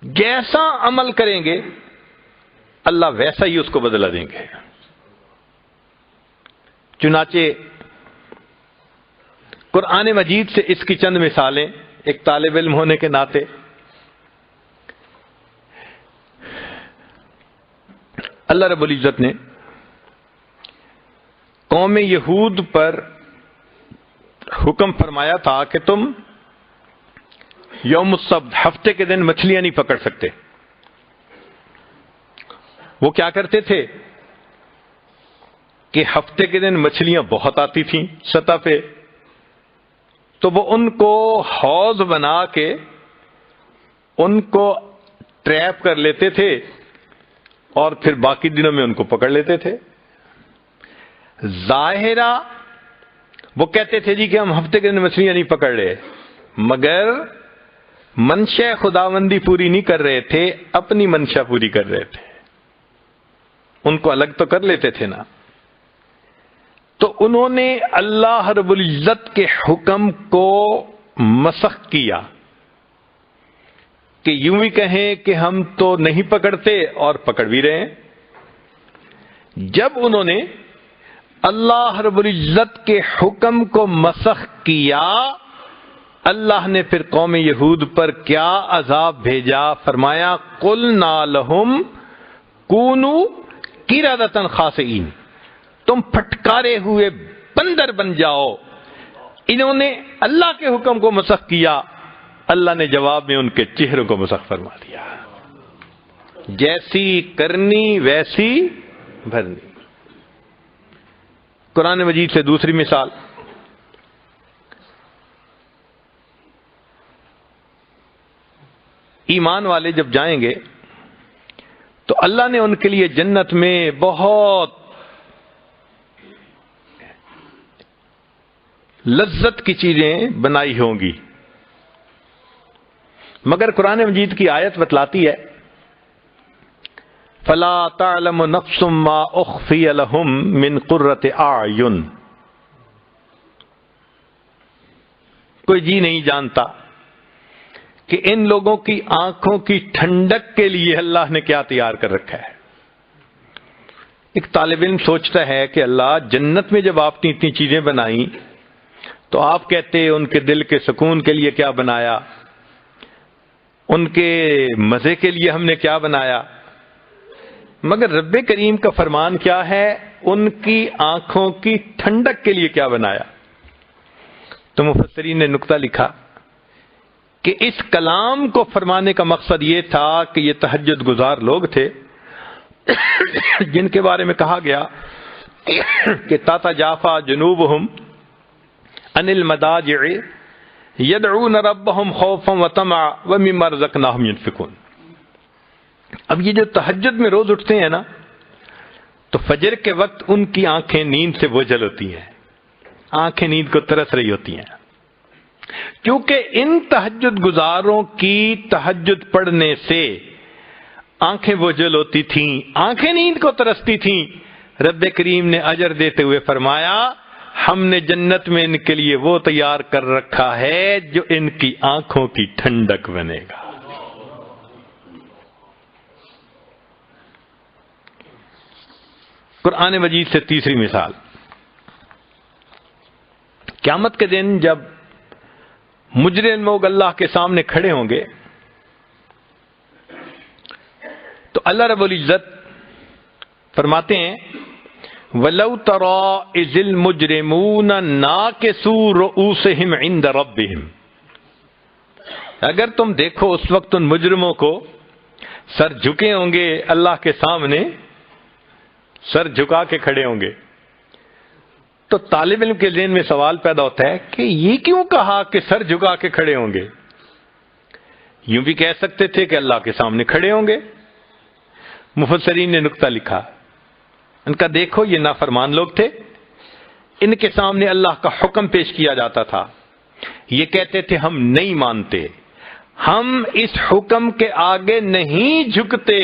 S1: جیسا عمل کریں گے اللہ ویسا ہی اس کو بدلہ دیں گے۔ چنانچہ قرآن مجید سے اس کی چند مثالیں ایک طالب علم ہونے کے ناطے اللہ رب العزت نے قوم یہود پر حکم فرمایا تھا کہ تم یوم السبت ہفتے کے دن مچھلیاں نہیں پکڑ سکتے۔ وہ کیا کرتے تھے کہ ہفتے کے دن مچھلیاں بہت آتی تھیں سطح پہ، تو وہ ان کو حوض بنا کے ان کو ٹریپ کر لیتے تھے اور پھر باقی دنوں میں ان کو پکڑ لیتے تھے۔ ظاہرہ وہ کہتے تھے جی کہ ہم ہفتے کے دن مچھلیاں نہیں پکڑ رہے، مگر منشا خداوندی پوری نہیں کر رہے تھے، اپنی منشا پوری کر رہے تھے۔ ان کو الگ تو کر لیتے تھے نا۔ تو انہوں نے اللہ رب العزت کے حکم کو مسخ کیا کہ یوں ہی کہیں کہ ہم تو نہیں پکڑتے اور پکڑ بھی رہے ہیں۔ جب انہوں نے اللہ رب العزت کے حکم کو مسخ کیا، اللہ نے پھر قوم یہود پر کیا عذاب بھیجا، فرمایا قُلْنَا لَهُمْ كُونُوا قِرَدَةً خَاسِئِينَ، تم پھٹکارے ہوئے بندر بن جاؤ۔ انہوں نے اللہ کے حکم کو مسخ کیا، اللہ نے جواب میں ان کے چہروں کو مسخ فرما دیا۔ جیسی کرنی ویسی بھرنی۔ قرآن مجید سے دوسری مثال، ایمان والے جب جائیں گے تو اللہ نے ان کے لیے جنت میں بہت لذت کی چیزیں بنائی ہوں گی، مگر قرآن مجید کی آیت بتلاتی ہے فَلَا تَعْلَمُ نَفْسٌ مَّا أُخْفِيَ لَهُم مِّن قُرَّةِ أَعْيُنٍ، کوئی جی نہیں جانتا کہ ان لوگوں کی آنکھوں کی ٹھنڈک کے لیے اللہ نے کیا تیار کر رکھا ہے۔ ایک طالب علم سوچتا ہے کہ اللہ جنت میں جب آپ نے اتنی چیزیں بنائیں تو آپ کہتے ان کے دل کے سکون کے لیے کیا بنایا، ان کے مزے کے لیے ہم نے کیا بنایا، مگر رب کریم کا فرمان کیا ہے، ان کی آنکھوں کی ٹھنڈک کے لیے کیا بنایا۔ تو مفسرین نے نقطہ لکھا کہ اس کلام کو فرمانے کا مقصد یہ تھا کہ یہ تہجد گزار لوگ تھے جن کے بارے میں کہا گیا کہ تتجافا جنوبہم عن المضاجع یدعون ربہم خوفا وطمعا ومما رزقناہم ينفقون۔ اب یہ جو تہجد میں روز اٹھتے ہیں نا، تو فجر کے وقت ان کی آنکھیں نیند سے بوجھل ہوتی ہیں، آنکھیں نیند کو ترس رہی ہوتی ہیں، کیونکہ ان تہجد گزاروں کی تہجد پڑھنے سے آنکھیں بوجھل ہوتی تھیں، آنکھیں نیند کو ترستی تھیں۔ رب کریم نے اجر دیتے ہوئے فرمایا ہم نے جنت میں ان کے لیے وہ تیار کر رکھا ہے جو ان کی آنکھوں کی ٹھنڈک بنے گا۔ قرآن مجید سے تیسری مثال، قیامت کے دن جب مجرم لوگ اللہ کے سامنے کھڑے ہوں گے تو اللہ رب العزت فرماتے ہیں وَلَوْ تَرَىٰ إِذِ الْمُجْرِمُونَ نَاكِسُو رُءُوسِهِمْ عِندَ رَبِّهِمْ، اگر تم دیکھو اس وقت ان مجرموں کو سر جھکے ہوں گے اللہ کے سامنے، سر جھکا کے کھڑے ہوں گے، تو طالب علم کے ذہن میں سوال پیدا ہوتا ہے کہ یہ کیوں کہا کہ سر جھکا کے کھڑے ہوں گے؟ یوں بھی کہہ سکتے تھے کہ اللہ کے سامنے کھڑے ہوں گے۔ مفسرین نے نقطہ لکھا، ان کا دیکھو یہ نافرمان لوگ تھے، ان کے سامنے اللہ کا حکم پیش کیا جاتا تھا، یہ کہتے تھے ہم نہیں مانتے، ہم اس حکم کے آگے نہیں جھکتے،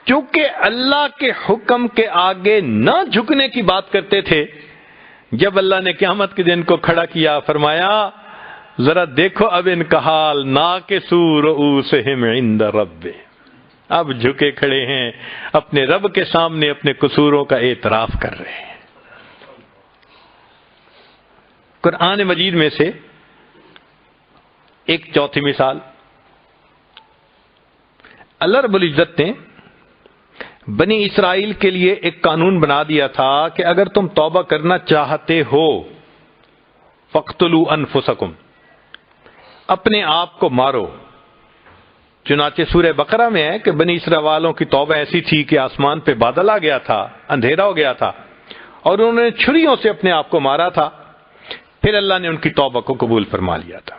S1: چونکہ اللہ کے حکم کے آگے نہ جھکنے کی بات کرتے تھے۔ جب اللہ نے قیامت کے دن کو کھڑا کیا، فرمایا ذرا دیکھو اب ان کا حال، ناکسو رؤوسہم عند رب، اب جھکے کھڑے ہیں اپنے رب کے سامنے، اپنے قصوروں کا اعتراف کر رہے ہیں۔ قرآن مجید میں سے ایک چوتھی مثال، اللہ رب العزت نے بنی اسرائیل کے لیے ایک قانون بنا دیا تھا کہ اگر تم توبہ کرنا چاہتے ہو فَاقْتُلُوا أَنفُسَكُمْ، اپنے آپ کو مارو۔ چنانچہ سورہ بقرہ میں ہے کہ بنی اسرائیل والوں کی توبہ ایسی تھی کہ آسمان پہ بادل آ گیا تھا، اندھیرا ہو گیا تھا، اور انہوں نے چھریوں سے اپنے آپ کو مارا تھا، پھر اللہ نے ان کی توبہ کو قبول فرما لیا تھا۔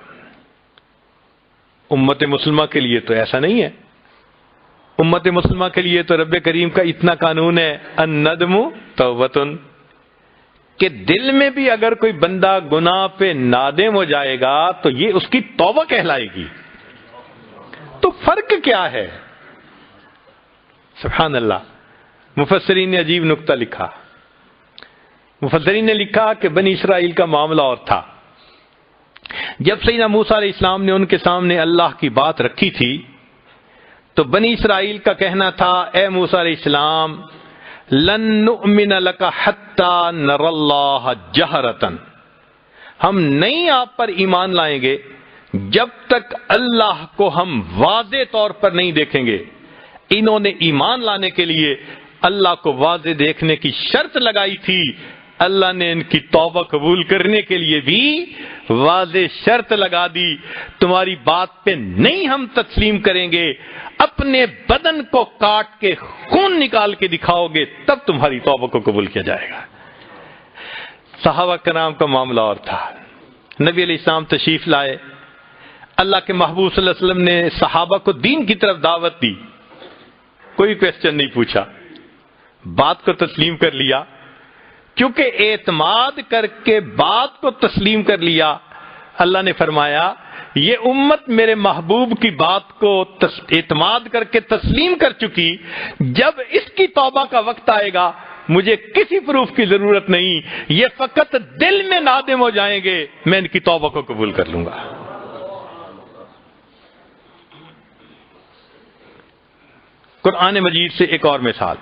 S1: امت مسلمہ کے لیے تو ایسا نہیں ہے۔ امت مسلمہ کے لیے تو رب کریم کا اتنا قانون ہے، الندم توبۃ، کہ دل میں بھی اگر کوئی بندہ گناہ پہ نادم ہو جائے گا تو یہ اس کی توبہ کہلائے گی۔ تو فرق کیا ہے؟ سبحان اللہ۔ مفسرین نے عجیب نکتہ لکھا۔ مفسرین نے لکھا کہ بنی اسرائیل کا معاملہ اور تھا۔ جب سیدنا موسیٰ علیہ السلام نے ان کے سامنے اللہ کی بات رکھی تھی تو بنی اسرائیل کا کہنا تھا، اے موسیٰ علیہ السلام، لن نؤمن لک حتی نر اللہ جہرۃ، ہم نہیں آپ پر ایمان لائیں گے جب تک اللہ کو ہم واضح طور پر نہیں دیکھیں گے۔ انہوں نے ایمان لانے کے لیے اللہ کو واضح دیکھنے کی شرط لگائی تھی، اللہ نے ان کی توبہ قبول کرنے کے لیے بھی واضح شرط لگا دی، تمہاری بات پہ نہیں ہم تسلیم کریں گے، اپنے بدن کو کاٹ کے خون نکال کے دکھاؤ گے تب تمہاری توبہ کو قبول کیا جائے گا۔ صحابہ کرام کا معاملہ اور تھا۔ نبی علیہ السلام تشریف لائے، اللہ کے محبوب صلی اللہ علیہ وسلم نے صحابہ کو دین کی طرف دعوت دی، کوئی کویسچن نہیں پوچھا، بات کو تسلیم کر لیا، کیونکہ اعتماد کر کے بات کو تسلیم کر لیا۔ اللہ نے فرمایا یہ امت میرے محبوب کی بات کو اعتماد کر کے تسلیم کر چکی، جب اس کی توبہ کا وقت آئے گا مجھے کسی پروف کی ضرورت نہیں، یہ فقط دل میں نادم ہو جائیں گے، میں ان کی توبہ کو قبول کر لوں گا۔ قرآن مجید سے ایک اور مثال،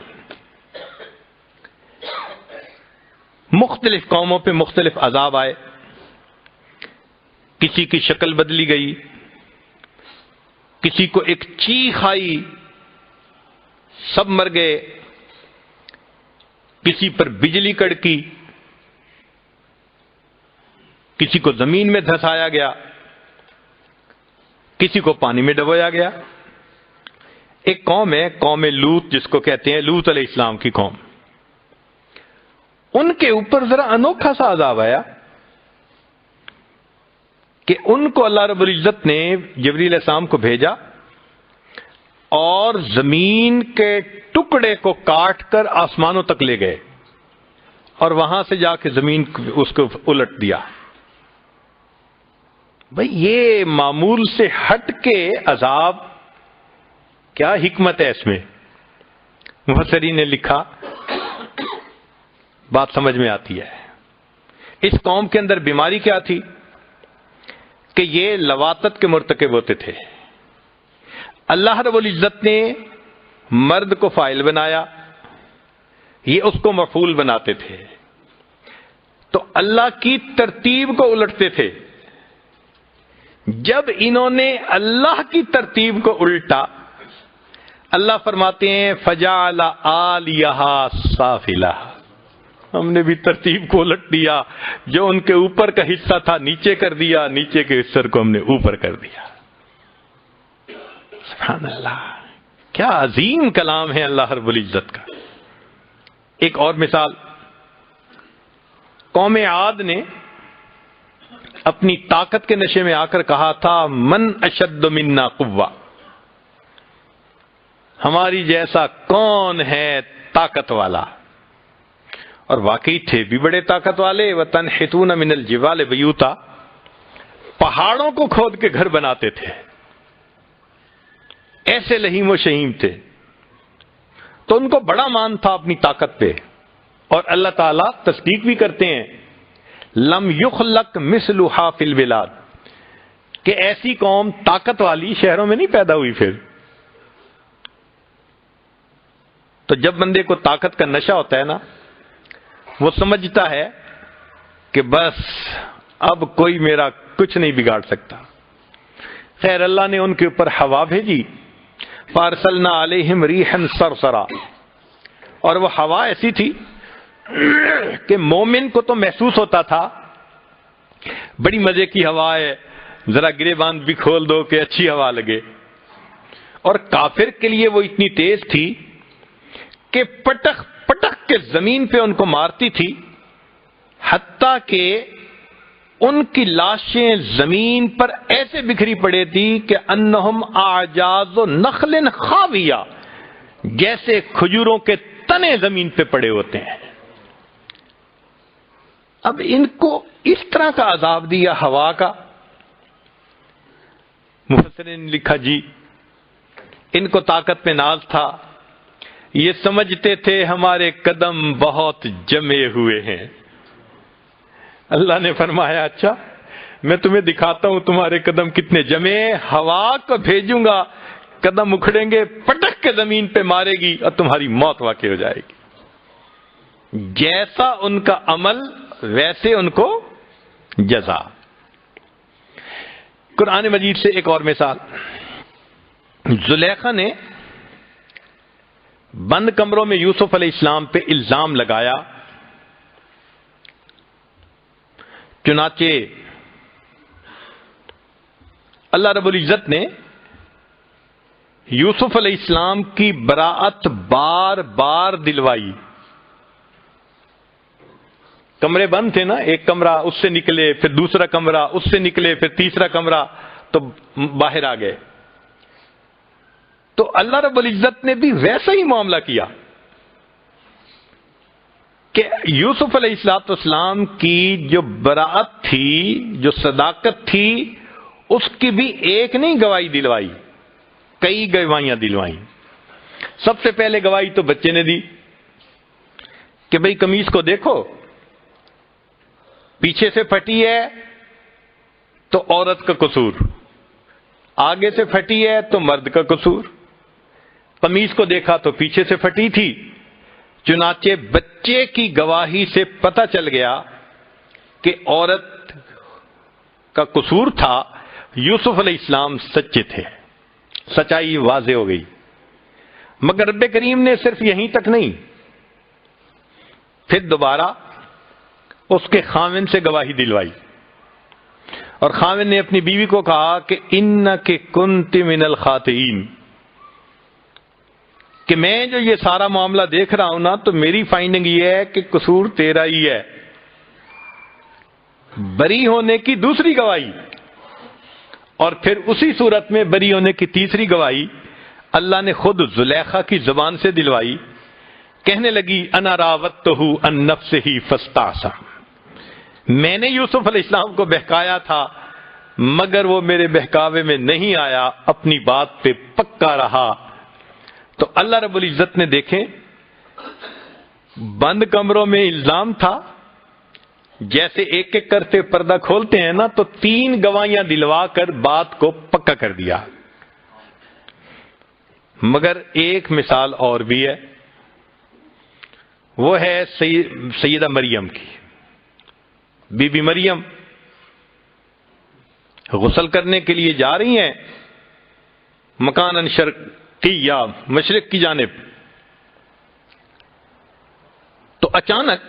S1: مختلف قوموں پہ مختلف عذاب آئے، کسی کی شکل بدلی گئی، کسی کو ایک چیخ آئی، سب مر گئے، کسی پر بجلی کڑکی، کسی کو زمین میں دھسایا گیا، کسی کو پانی میں ڈبویا گیا۔ ایک قوم ہے، قوم لوط جس کو کہتے ہیں، لوط علیہ السلام کی قوم، ان کے اوپر ذرا انوکھا سا عذاب آیا کہ ان کو اللہ رب العزت نے جبریل علیہ السلام کو بھیجا اور زمین کے ٹکڑے کو کاٹ کر آسمانوں تک لے گئے اور وہاں سے جا کے زمین اس کو الٹ دیا۔ بھئی یہ معمول سے ہٹ کے عذاب، کیا حکمت ہے اس میں؟ مفسرین نے لکھا، بات سمجھ میں آتی ہے۔ اس قوم کے اندر بیماری کیا تھی کہ یہ لواطت کے مرتکب ہوتے تھے۔ اللہ رب العزت نے مرد کو فاعل بنایا، یہ اس کو مفعول بناتے تھے، تو اللہ کی ترتیب کو الٹتے تھے۔ جب انہوں نے اللہ کی ترتیب کو الٹا، اللہ فرماتے ہیں فجعل عالیہا سافلہ، ہم نے بھی ترتیب کو الٹ دیا، جو ان کے اوپر کا حصہ تھا نیچے کر دیا، نیچے کے حصے کو ہم نے اوپر کر دیا۔ سبحان اللہ، کیا عظیم کلام ہے اللہ رب العزت کا۔ ایک اور مثال، قوم عاد نے اپنی طاقت کے نشے میں آ کر کہا تھا من اشد منا قوہ، ہماری جیسا کون ہے طاقت والا، اور واقعی تھے بھی بڑے طاقت والے۔ وَتَنْحِتُونَ مِنَ الْجِبَالِ بُيُوتًا، پہاڑوں کو کھود کے گھر بناتے تھے، ایسے لہیم و شہیم تھے. تو ان کو بڑا مان تھا اپنی طاقت پہ، اور اللہ تعالیٰ تصدیق بھی کرتے ہیں لم یخلق مثلھا فی البلاد، کہ ایسی قوم طاقت والی شہروں میں نہیں پیدا ہوئی. پھر تو جب بندے کو طاقت کا نشہ ہوتا ہے نا، وہ سمجھتا ہے کہ بس اب کوئی میرا کچھ نہیں بگاڑ سکتا. خیر اللہ نے ان کے اوپر ہوا بھیجی، فارسلنا علیہم ریحا صرصرا، اور وہ ہوا ایسی تھی کہ مومن کو تو محسوس ہوتا تھا بڑی مزے کی ہوا ہے، ذرا گریبان بھی کھول دو کہ اچھی ہوا لگے، اور کافر کے لیے وہ اتنی تیز تھی کہ پٹک پٹک کے زمین پہ ان کو مارتی تھی، حتیٰ کہ ان کی لاشیں زمین پر ایسے بکھری پڑے تھی کہ انہم اعجاز نخل خاویہ، جیسے کھجوروں کے تنے زمین پہ پڑے ہوتے ہیں. اب ان کو اس طرح کا عذاب دیا ہوا کا. مفسرین نے لکھا جی ان کو طاقت پہ ناز تھا، یہ سمجھتے تھے ہمارے قدم بہت جمے ہوئے ہیں. اللہ نے فرمایا اچھا میں تمہیں دکھاتا ہوں تمہارے قدم کتنے جمے، ہوا کو بھیجوں گا، قدم اکھڑیں گے، پٹک کے زمین پہ مارے گی اور تمہاری موت واقع ہو جائے گی. جیسا ان کا عمل ویسے ان کو جزا. قرآن مجید سے ایک اور مثال، زلیخا نے بند کمروں میں یوسف علیہ السلام پہ الزام لگایا، چنانچہ اللہ رب العزت نے یوسف علیہ السلام کی براءت بار بار دلوائی. کمرے بند تھے نا، ایک کمرہ اس سے نکلے، پھر دوسرا کمرہ اس سے نکلے، پھر تیسرا کمرہ، تو باہر آ گئے. تو اللہ رب العزت نے بھی ویسا ہی معاملہ کیا کہ یوسف علیہ السلام کی جو براءت تھی، جو صداقت تھی، اس کی بھی ایک نہیں گواہی دلوائی، کئی گواہیاں دلوائیں. سب سے پہلے گواہی تو بچے نے دی کہ بھئی قمیص کو دیکھو، پیچھے سے پھٹی ہے تو عورت کا قصور، آگے سے پھٹی ہے تو مرد کا قصور. قمیص کو دیکھا تو پیچھے سے پھٹی تھی، چنانچہ بچے کی گواہی سے پتہ چل گیا کہ عورت کا قصور تھا، یوسف علیہ السلام سچے تھے، سچائی واضح ہو گئی. مگر رب کریم نے صرف یہیں تک نہیں، پھر دوبارہ اس کے خاوند سے گواہی دلوائی، اور خاوند نے اپنی بیوی کو کہا کہ انک کنت من الخاطئین، کہ میں جو یہ سارا معاملہ دیکھ رہا ہوں نا، تو میری فائنڈنگ یہ ہے کہ قصور تیرا ہی ہے. بری ہونے کی دوسری گواہی، اور پھر اسی صورت میں بری ہونے کی تیسری گواہی اللہ نے خود زلیخا کی زبان سے دلوائی. کہنے لگی انا راودتہ عن نفسہ فاستعصم، میں نے یوسف علیہ السلام کو بہکایا تھا مگر وہ میرے بہکاوے میں نہیں آیا، اپنی بات پہ پکا رہا. تو اللہ رب العزت نے دیکھیں بند کمروں میں الزام تھا، جیسے ایک ایک کرتے پردہ کھولتے ہیں نا، تو 3 گواہیاں دلوا کر بات کو پکا کر دیا. مگر ایک مثال اور بھی ہے، وہ ہے سیدہ مریم کی. بی بی مریم غسل کرنے کے لیے جا رہی ہیں مکان شرقیہ، مشرق کی جانب. تو اچانک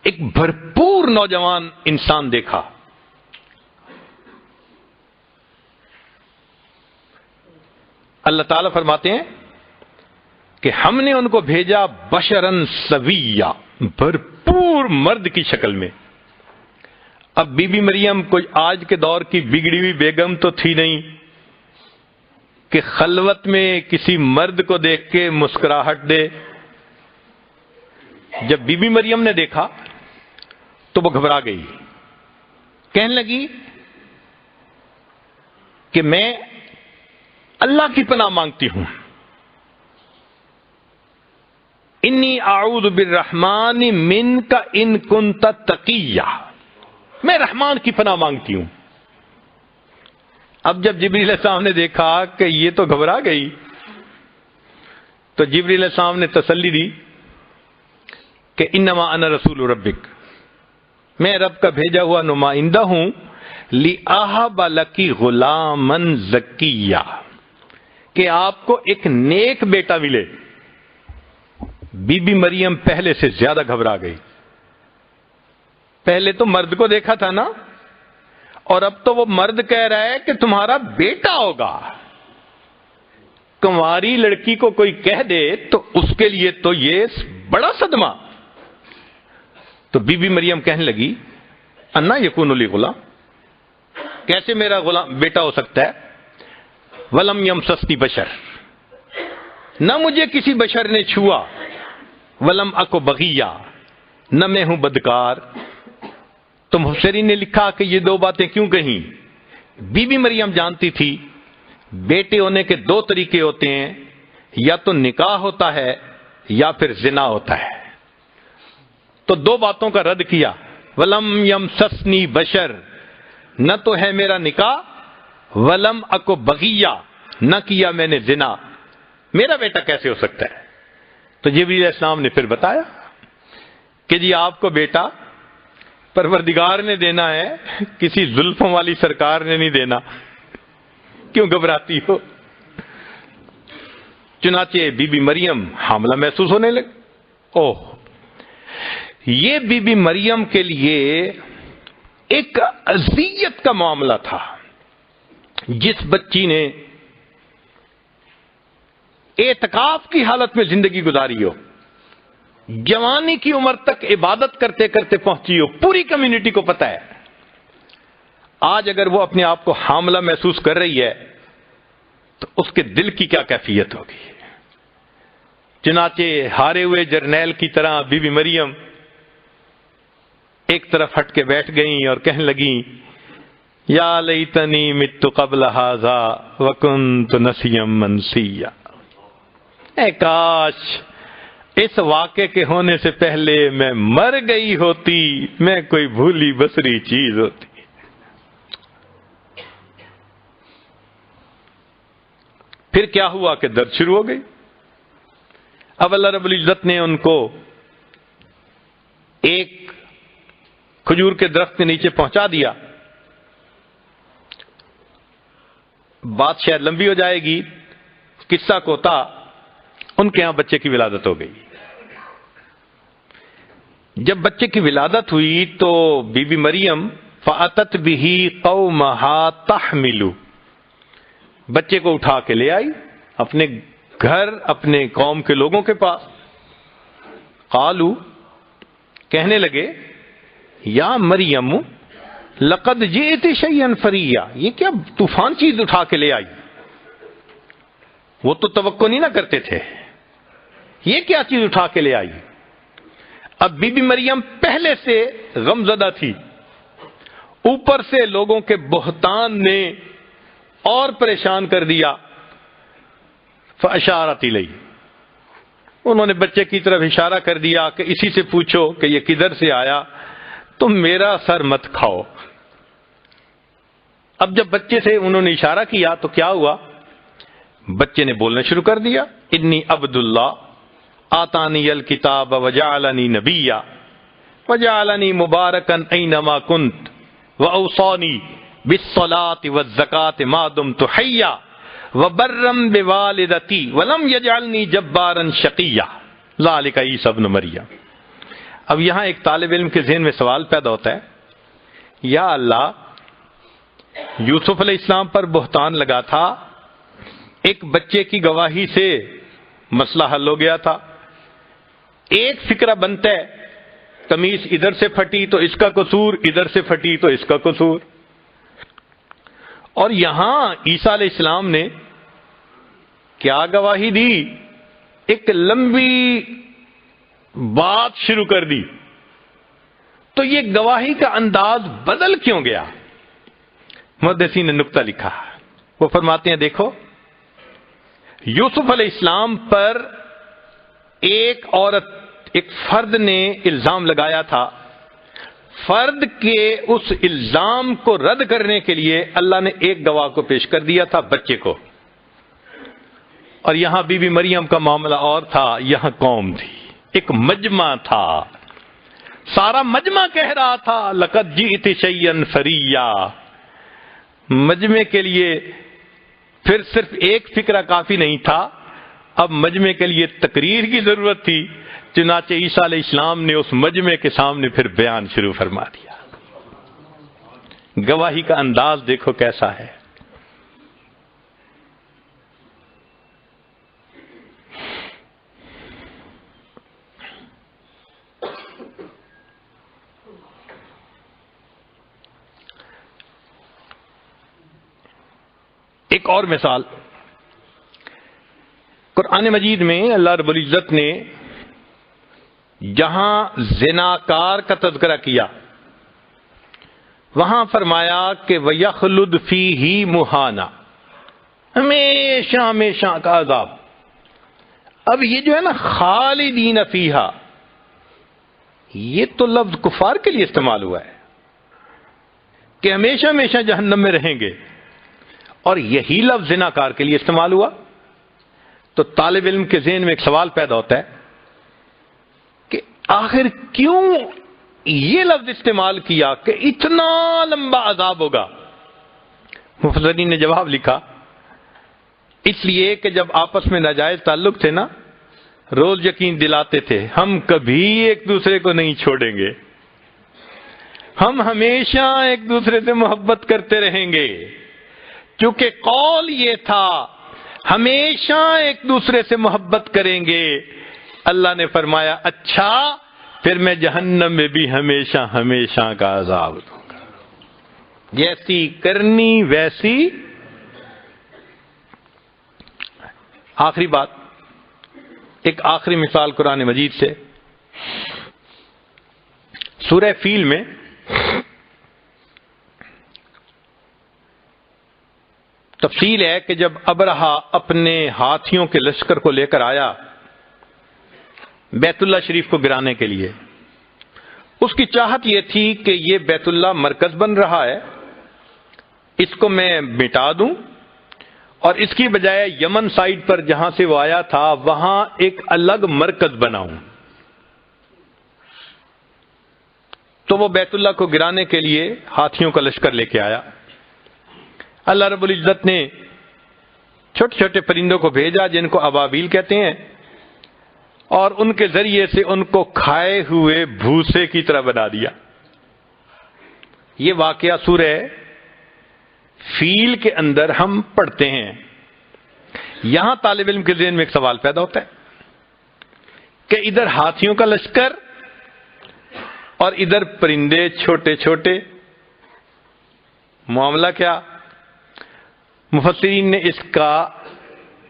S1: ایک بھرپور نوجوان انسان دیکھا. اللہ تعالیٰ فرماتے ہیں کہ ہم نے ان کو بھیجا بشرن سویہ، بھرپور مرد کی شکل میں. اب بی بی مریم کوئی آج کے دور کی بگڑی ہوئی بیگم تو تھی نہیں کہ خلوت میں کسی مرد کو دیکھ کے مسکراہٹ دے. جب بی بی مریم نے دیکھا تو وہ گھبرا گئی، کہنے لگی کہ میں اللہ کی پناہ مانگتی ہوں، انی اعوذ بالرحمن منک ان کنت تقیہ، میں رحمان کی پناہ مانگتی ہوں۔ اب جب جبریل علیہ السلام نے دیکھا کہ یہ تو گھبرا گئی، تو جبریل علیہ السلام نے تسلی دی کہ انما انا رسول ربک، میں رب کا بھیجا ہوا نمائندہ ہوں، لِأَهَبَ لَكِ غُلَامًا زَكِيًّا، کہ آپ کو ایک نیک بیٹا ملے۔ بی بی مریم پہلے سے زیادہ گھبرا گئی۔ پہلے تو مرد کو دیکھا تھا نا، اور اب تو وہ مرد کہہ رہا ہے کہ تمہارا بیٹا ہوگا۔ کنواری لڑکی کو کوئی کہہ دے تو اس کے لیے تو یہ بڑا صدمہ۔ تو بی بی مریم کہنے لگی انا یکون لی غلام، کیسے میرا غلام بیٹا ہو سکتا ہے؟ ولم یمسسنی بشر، نہ مجھے کسی بشر نے چھوا، ولم اکو بغیہ، نہ میں ہوں بدکار۔ تو مفسرین نے لکھا کہ یہ دو باتیں کیوں کہیں؟ بی بی مریم جانتی تھی بیٹے ہونے کے دو طریقے ہوتے ہیں، یا تو نکاح ہوتا ہے یا پھر زنا ہوتا ہے۔ تو دو باتوں کا رد کیا، ولم یمسسنی بشر، نہ تو ہے میرا نکاح، ولم اکو بغیہ، نہ کیا میں نے زنا، میرا بیٹا کیسے ہو سکتا ہے؟ تو جبریل علیہ السلام نے پھر بتایا کہ جی آپ کو بیٹا پروردگار نے دینا ہے، کسی زلفوں والی سرکار نے نہیں دینا، کیوں گھبراتی ہو؟ چنانچہ بی بی مریم حاملہ محسوس ہونے لگی۔ اوہ، یہ بی بی مریم کے لیے ایک اذیت کا معاملہ تھا۔ جس بچی نے اعتکاف کی حالت میں زندگی گزاری ہو، جوانی کی عمر تک عبادت کرتے کرتے پہنچی ہو، پوری کمیونٹی کو پتہ ہے، آج اگر وہ اپنے آپ کو حاملہ محسوس کر رہی ہے تو اس کے دل کی کیا کیفیت ہوگی؟ چنانچہ ہارے ہوئے جرنیل کی طرح بی بی مریم ایک طرف ہٹ کے بیٹھ گئیں اور کہنے لگیں یا لیتنی مت قبل ھذا وکنت نسیا منسیا، اے کاش اس واقعے کے ہونے سے پہلے میں مر گئی ہوتی، میں کوئی بھولی بسری چیز ہوتی۔ پھر کیا ہوا کہ درد شروع ہو گئی۔ اب اللہ رب العزت نے ان کو ایک کھجور کے درخت کے نیچے پہنچا دیا۔ بات شاید لمبی ہو جائے گی، قصہ کوتا ان کے ہاں بچے کی ولادت ہو گئی۔ جب بچے کی ولادت ہوئی تو بی بی مریم فاتت بہ قومہا تحمل، بچے کو اٹھا کے لے آئی اپنے گھر، اپنے قوم کے لوگوں کے پاس۔ قالو، کہنے لگے یا مریم لقد جئت شیئا فریا، یہ کیا طوفان چیز اٹھا کے لے آئی؟ وہ تو توقع نہیں نہ کرتے تھے، یہ کیا چیز اٹھا کے لے آئی؟ اب بی بی مریم پہلے سے غمزدہ تھی، اوپر سے لوگوں کے بہتان نے اور پریشان کر دیا۔ فاشارت الیہ، انہوں نے بچے کی طرف اشارہ کر دیا کہ اسی سے پوچھو کہ یہ کدھر سے آیا، تم میرا سر مت کھاؤ۔ اب جب بچے سے انہوں نے اشارہ کیا تو کیا ہوا؟ بچے نے بولنا شروع کر دیا، انی عبد اللہ آتانی الکتاب وجعلنی نبیا وجعلنی مبارکا اینما کنت واوصانی بالصلاة والزکاة ما دمت حیا وبرا بوالدتی ولم یجعلنی جبارا شقیا ذلک عیسی ابن مریم۔ اب یہاں ایک طالب علم کے ذہن میں سوال پیدا ہوتا ہے، یا اللہ، یوسف علیہ السلام پر بہتان لگا تھا، ایک بچے کی گواہی سے مسئلہ حل ہو گیا تھا، ایک فکرہ بنتا ہے، قمیص ادھر سے پھٹی تو اس کا قصور، ادھر سے پھٹی تو اس کا قصور۔ اور یہاں عیسیٰ علیہ السلام نے کیا گواہی دی؟ ایک لمبی بات شروع کر دی۔ تو یہ گواہی کا انداز بدل کیوں گیا؟ محدثین نے نکتہ لکھا، وہ فرماتے ہیں دیکھو یوسف علیہ السلام پر ایک عورت، ایک فرد نے الزام لگایا تھا، فرد کے اس الزام کو رد کرنے کے لیے اللہ نے ایک گواہ کو پیش کر دیا تھا، بچے کو. اور یہاں بی بی مریم کا معاملہ اور تھا، یہاں قوم تھی، ایک مجمع تھا، سارا مجمع کہہ رہا تھا لقد جئت شیئا فریا. مجمع کے لیے پھر صرف ایک فکرہ کافی نہیں تھا، اب مجمع کے لیے تقریر کی ضرورت تھی. چنانچہ عیسیٰ علیہ السلام نے اس مجمع کے سامنے پھر بیان شروع فرما دیا. گواہی کا انداز دیکھو کیسا ہے. ایک اور مثال قرآن مجید میں اللہ رب العزت نے جہاں زناکار کا تذکرہ کیا وہاں فرمایا کہ وَيَخْلُدْ فِيهِ مُحَانًا، ہمیشہ ہمیشہ کا عذاب. اب یہ جو ہے نا خالدین فیہا، یہ تو لفظ کفار کے لیے استعمال ہوا ہے کہ ہمیشہ ہمیشہ جہنم میں رہیں گے، اور یہی لفظ زناکار کے لیے استعمال ہوا. تو طالب علم کے ذہن میں ایک سوال پیدا ہوتا ہے کہ آخر کیوں یہ لفظ استعمال کیا کہ اتنا لمبا عذاب ہوگا؟ مفسرین نے جواب لکھا اس لیے کہ جب آپس میں ناجائز تعلق تھے نا، روز یقین دلاتے تھے ہم کبھی ایک دوسرے کو نہیں چھوڑیں گے، ہم ہمیشہ ایک دوسرے سے محبت کرتے رہیں گے. چونکہ قول یہ تھا ہمیشہ ایک دوسرے سے محبت کریں گے، اللہ نے فرمایا اچھا پھر میں جہنم میں بھی ہمیشہ ہمیشہ کا عذاب دوں گا، جیسی کرنی ویسی. آخری بات، ایک آخری مثال قرآن مجید سے. سورہ فیل میں تفصیل ہے کہ جب ابرہا اپنے ہاتھیوں کے لشکر کو لے کر آیا بیت اللہ شریف کو گرانے کے لیے، اس کی چاہت یہ تھی کہ یہ بیت اللہ مرکز بن رہا ہے، اس کو میں مٹا دوں اور اس کی بجائے یمن سائڈ پر جہاں سے وہ آیا تھا وہاں ایک الگ مرکز بناؤں. تو وہ بیت اللہ کو گرانے کے لیے ہاتھیوں کا لشکر لے کے آیا. اللہ رب العزت نے چھوٹے چھوٹے پرندوں کو بھیجا جن کو ابابیل کہتے ہیں، اور ان کے ذریعے سے ان کو کھائے ہوئے بھوسے کی طرح بنا دیا. یہ واقعہ سورہ فیل کے اندر ہم پڑھتے ہیں. یہاں طالب علم کے ذہن میں ایک سوال پیدا ہوتا ہے کہ ادھر ہاتھیوں کا لشکر اور ادھر پرندے چھوٹے چھوٹے، معاملہ کیا؟ مفسرین نے اس کا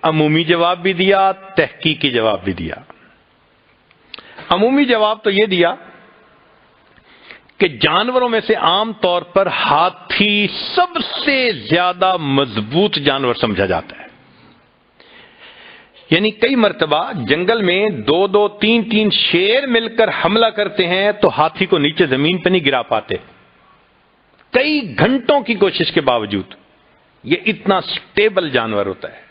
S1: عمومی جواب بھی دیا، تحقیقی جواب بھی دیا. عمومی جواب تو یہ دیا کہ جانوروں میں سے عام طور پر ہاتھی سب سے زیادہ مضبوط جانور سمجھا جاتا ہے. یعنی کئی مرتبہ جنگل میں دو دو تین تین شیر مل کر حملہ کرتے ہیں تو ہاتھی کو نیچے زمین پہ نہیں گرا پاتے، کئی گھنٹوں کی کوشش کے باوجود. یہ اتنا سٹیبل جانور ہوتا ہے.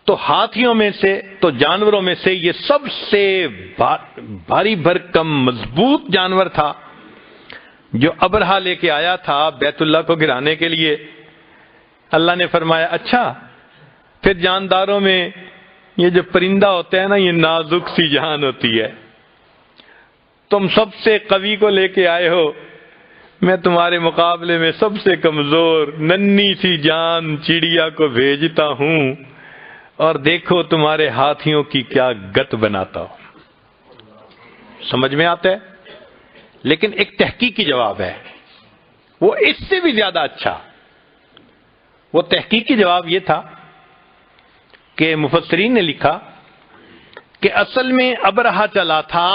S1: تو ہاتھیوں میں سے، تو جانوروں میں سے یہ سب سے بھاری بھرکم مضبوط جانور تھا جو ابرہا لے کے آیا تھا بیت اللہ کو گرانے کے لیے. اللہ نے فرمایا اچھا پھر جانداروں میں یہ جو پرندہ ہوتا ہے نا، یہ نازک سی جان ہوتی ہے، تم سب سے قوی کو لے کے آئے ہو، میں تمہارے مقابلے میں سب سے کمزور ننھی سی جان چڑیا کو بھیجتا ہوں، اور دیکھو تمہارے ہاتھیوں کی کیا گت بناتا ہوں. سمجھ میں آتا ہے؟ لیکن ایک تحقیقی جواب ہے، وہ اس سے بھی زیادہ اچھا. وہ تحقیقی جواب یہ تھا کہ مفسرین نے لکھا کہ اصل میں ابرہا چلا تھا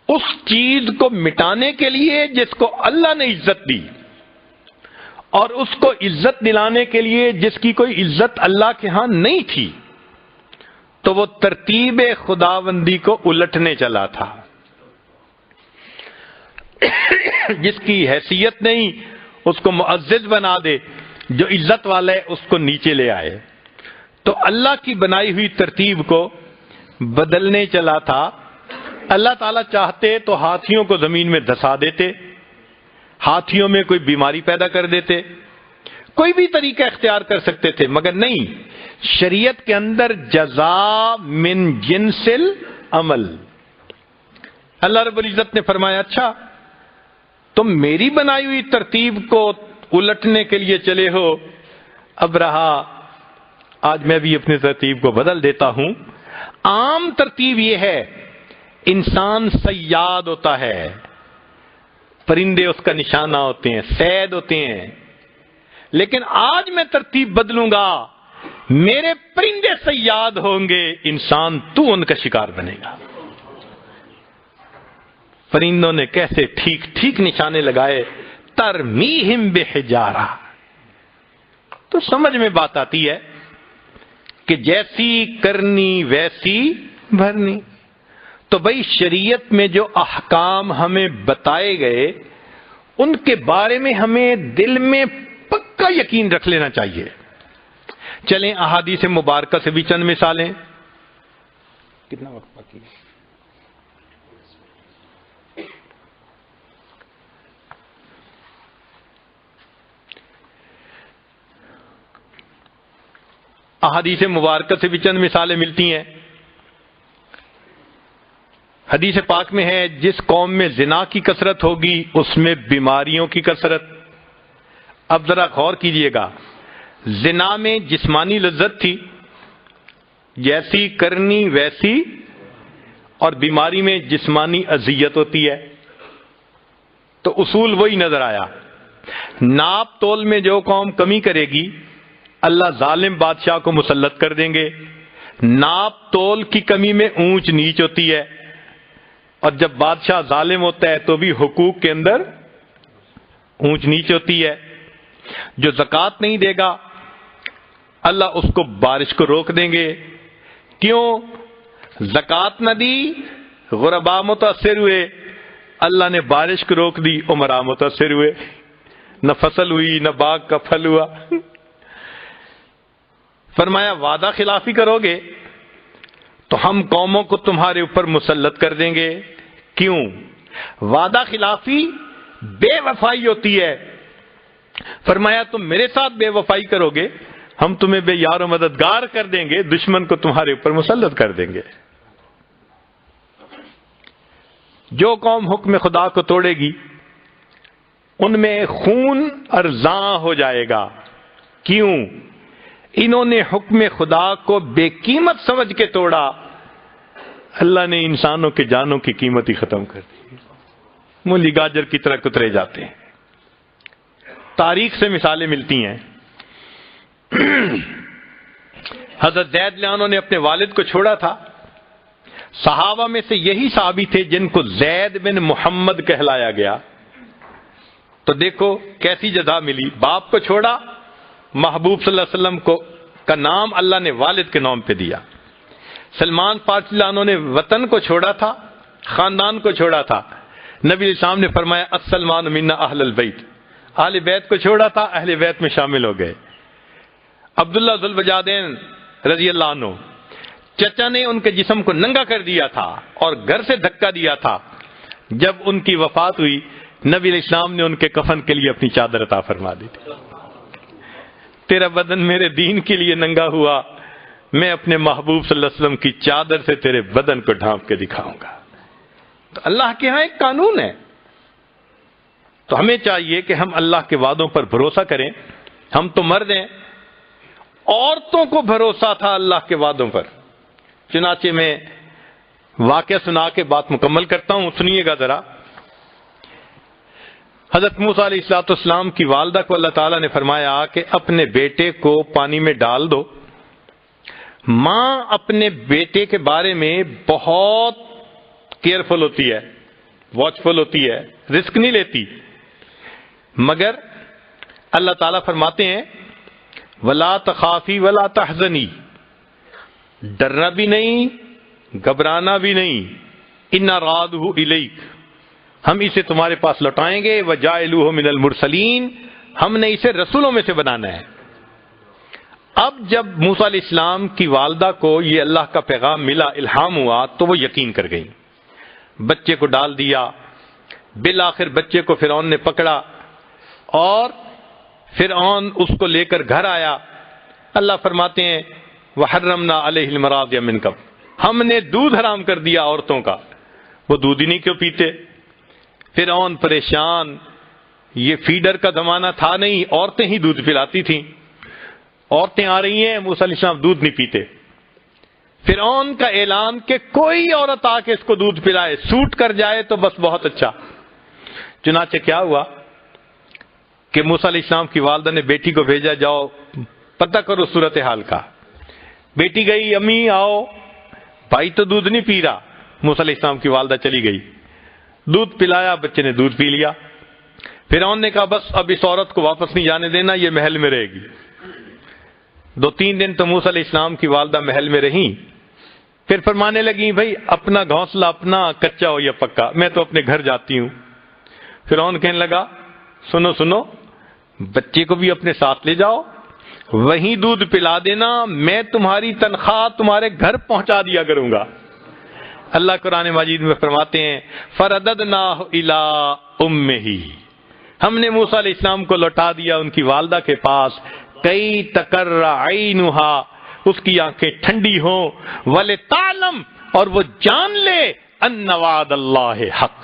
S1: اس چیز کو مٹانے کے لیے جس کو اللہ نے عزت دی، اور اس کو عزت دلانے کے لیے جس کی کوئی عزت اللہ کے ہاں نہیں تھی، تو وہ ترتیب خداوندی کو الٹنے چلا تھا۔ جس کی حیثیت نہیں اس کو معزز بنا دے، جو عزت والا ہے اس کو نیچے لے آئے۔ تو اللہ کی بنائی ہوئی ترتیب کو بدلنے چلا تھا۔ اللہ تعالیٰ چاہتے تو ہاتھیوں کو زمین میں دھسا دیتے، ہاتھیوں میں کوئی بیماری پیدا کر دیتے، کوئی بھی طریقہ اختیار کر سکتے تھے، مگر نہیں، شریعت کے اندر جزا من جنس العمل۔ اللہ رب العزت نے فرمایا اچھا تم میری بنائی ہوئی ترتیب کو الٹنے کے لیے چلے ہو، اب رہا آج میں بھی اپنی ترتیب کو بدل دیتا ہوں۔ عام ترتیب یہ ہے، انسان صیاد ہوتا ہے، پرندے اس کا نشانہ ہوتے ہیں، صید ہوتے ہیں، لیکن آج میں ترتیب بدلوں گا، میرے پرندے صیاد ہوں گے، انسان تو ان کا شکار بنے گا۔ پرندوں نے کیسے ٹھیک ٹھیک نشانے لگائے، ترمیہم بحجارہ۔ تو سمجھ میں بات آتی ہے کہ جیسی کرنی ویسی بھرنی۔ تو بھائی شریعت میں جو احکام ہمیں بتائے گئے ان کے بارے میں ہمیں دل میں پکا یقین رکھ لینا چاہیے۔ چلیں احادیث مبارکہ سے بھی چند مثالیں۔ کتنا وقت باقی ہے؟ احادیث مبارکہ سے بھی چند مثالیں ملتی ہیں۔ حدیث پاک میں ہے جس قوم میں زنا کی کثرت ہوگی اس میں بیماریوں کی کثرت۔ اب ذرا غور کیجئے گا، زنا میں جسمانی لذت تھی، جیسی کرنی ویسی، اور بیماری میں جسمانی اذیت ہوتی ہے، تو اصول وہی نظر آیا۔ ناپ تول میں جو قوم کمی کرے گی اللہ ظالم بادشاہ کو مسلط کر دیں گے۔ ناپ تول کی کمی میں اونچ نیچ ہوتی ہے، اور جب بادشاہ ظالم ہوتا ہے تو بھی حقوق کے اندر اونچ نیچ ہوتی ہے۔ جو زکوٰۃ نہیں دے گا اللہ اس کو بارش کو روک دیں گے۔ کیوں؟ زکوٰۃ نہ دی، غربا متاثر ہوئے، اللہ نے بارش کو روک دی، امراء متاثر ہوئے، نہ فصل ہوئی نہ باغ کا پھل ہوا۔ فرمایا وعدہ خلافی کرو گے تو ہم قوموں کو تمہارے اوپر مسلط کر دیں گے۔ کیوں؟ وعدہ خلافی بے وفائی ہوتی ہے۔ فرمایا تم میرے ساتھ بے وفائی کرو گے ہم تمہیں بے یار و مددگار کر دیں گے، دشمن کو تمہارے اوپر مسلط کر دیں گے۔ جو قوم حکم خدا کو توڑے گی ان میں خون ارزاں ہو جائے گا۔ کیوں؟ انہوں نے حکم خدا کو بے قیمت سمجھ کے توڑا، اللہ نے انسانوں کے جانوں کی قیمت ہی ختم کر دی، مولی گاجر کی طرح کترے جاتے ہیں۔ تاریخ سے مثالیں ملتی ہیں۔ حضرت زید عنہ نے اپنے والد کو چھوڑا تھا۔ صحابہ میں سے یہی صحابی تھے جن کو زید بن محمد کہلایا گیا۔ تو دیکھو کیسی جزا ملی، باپ کو چھوڑا، محبوب صلی اللہ علیہ وسلم کو کا نام اللہ نے والد کے نام پہ دیا۔ سلمان فارسی اللہ عنہ نے وطن کو چھوڑا تھا، خاندان کو چھوڑا تھا، نبی اسلام نے فرمایا السلمان منا اہل البیت، اہل بیت کو چھوڑا تھا، اہل بیت میں شامل ہو گئے۔ عبداللہ ذوالوجادین رضی اللہ عنہ، چچا نے ان کے جسم کو ننگا کر دیا تھا اور گھر سے دھکا دیا تھا۔ جب ان کی وفات ہوئی نبی علیہ السلام نے ان کے کفن کے لیے اپنی چادر عطا فرما دی تھی۔ تیرا بدن میرے دین کے لیے ننگا ہوا، میں اپنے محبوب صلی اللہ علیہ وسلم کی چادر سے تیرے بدن کو ڈھانپ کے دکھاؤں گا۔ تو اللہ کے ہاں ایک قانون ہے، تو ہمیں چاہیے کہ ہم اللہ کے وعدوں پر بھروسہ کریں۔ ہم تو مرد ہیں، عورتوں کو بھروسہ تھا اللہ کے وعدوں پر۔ چنانچہ میں واقعہ سنا کے بات مکمل کرتا ہوں، سنیے گا ذرا۔ حضرت موسیٰ علیہ السلام کی والدہ کو اللہ تعالیٰ نے فرمایا کہ اپنے بیٹے کو پانی میں ڈال دو۔ ماں اپنے بیٹے کے بارے میں بہت کیئرفل ہوتی ہے، واچفل ہوتی ہے، رسک نہیں لیتی، مگر اللہ تعالیٰ فرماتے ہیں ولا تخافی ولا تحزنی، ڈرنا بھی نہیں گھبرانا بھی نہیں، انا رادہ الیک، ہم اسے تمہارے پاس لوٹائیں گے، وجاعلوہ من المرسلین، ہم نے اسے رسولوں میں سے بنانا ہے۔ اب جب موسیٰ علیہ السلام کی والدہ کو یہ اللہ کا پیغام ملا، الہام ہوا، تو وہ یقین کر گئی، بچے کو ڈال دیا۔ بالآخر بچے کو فرعون نے پکڑا اور فرعون اس کو لے کر گھر آیا۔ اللہ فرماتے ہیں وحرمنا علیہ المراضع من قبل، ہم نے دودھ حرام کر دیا عورتوں کا، وہ دودھ ہی نہیں کیوں پیتے۔ فرعون پریشان، یہ فیڈر کا زمانہ تھا نہیں، عورتیں ہی دودھ پلاتی تھیں، عورتیں آ رہی ہیں، موسیٰ علیہ السلام دودھ نہیں پیتے۔ فرعون کا اعلان کہ کوئی عورت آ کے اس کو دودھ پلائے، سوٹ کر جائے تو بس بہت اچھا۔ چنانچہ کیا ہوا کہ موسیٰ علیہ السلام کی والدہ نے بیٹی کو بھیجا، جاؤ پتہ کرو صورتحال کا۔ بیٹی گئی، امی آؤ، بھائی تو دودھ نہیں پی رہا۔ موسیٰ علیہ السلام کی والدہ چلی گئی، دودھ پلایا، بچے نے دودھ پی لیا۔ فرعون نے کہا بس اب اس عورت کو واپس نہیں جانے دینا، یہ محل میں رہے گی۔ 2-3 دن تو موسیٰ علیہ السلام کی والدہ محل میں رہیں، پھر فرمانے لگیں بھائی اپنا گھونسلہ اپنا، کچا ہو یا پکا، میں تو اپنے گھر جاتی ہوں۔ فرعون کہنے لگا سنو سنو، بچے کو بھی اپنے ساتھ لے جاؤ، وہیں دودھ پلا دینا، میں تمہاری تنخواہ تمہارے گھر پہنچا دیا کروں گا۔ اللہ قرآن مجید میں فرماتے ہیں فرددناہ الی امہ، ہم نے موسیٰ علیہ السلام کو لوٹا دیا ان کی والدہ کے پاس، کئی تقر عینہا، اس کی آنکھیں ٹھنڈی ہوں، ولتعلم، اور وہ جان لے، ان وعد اللہ حق،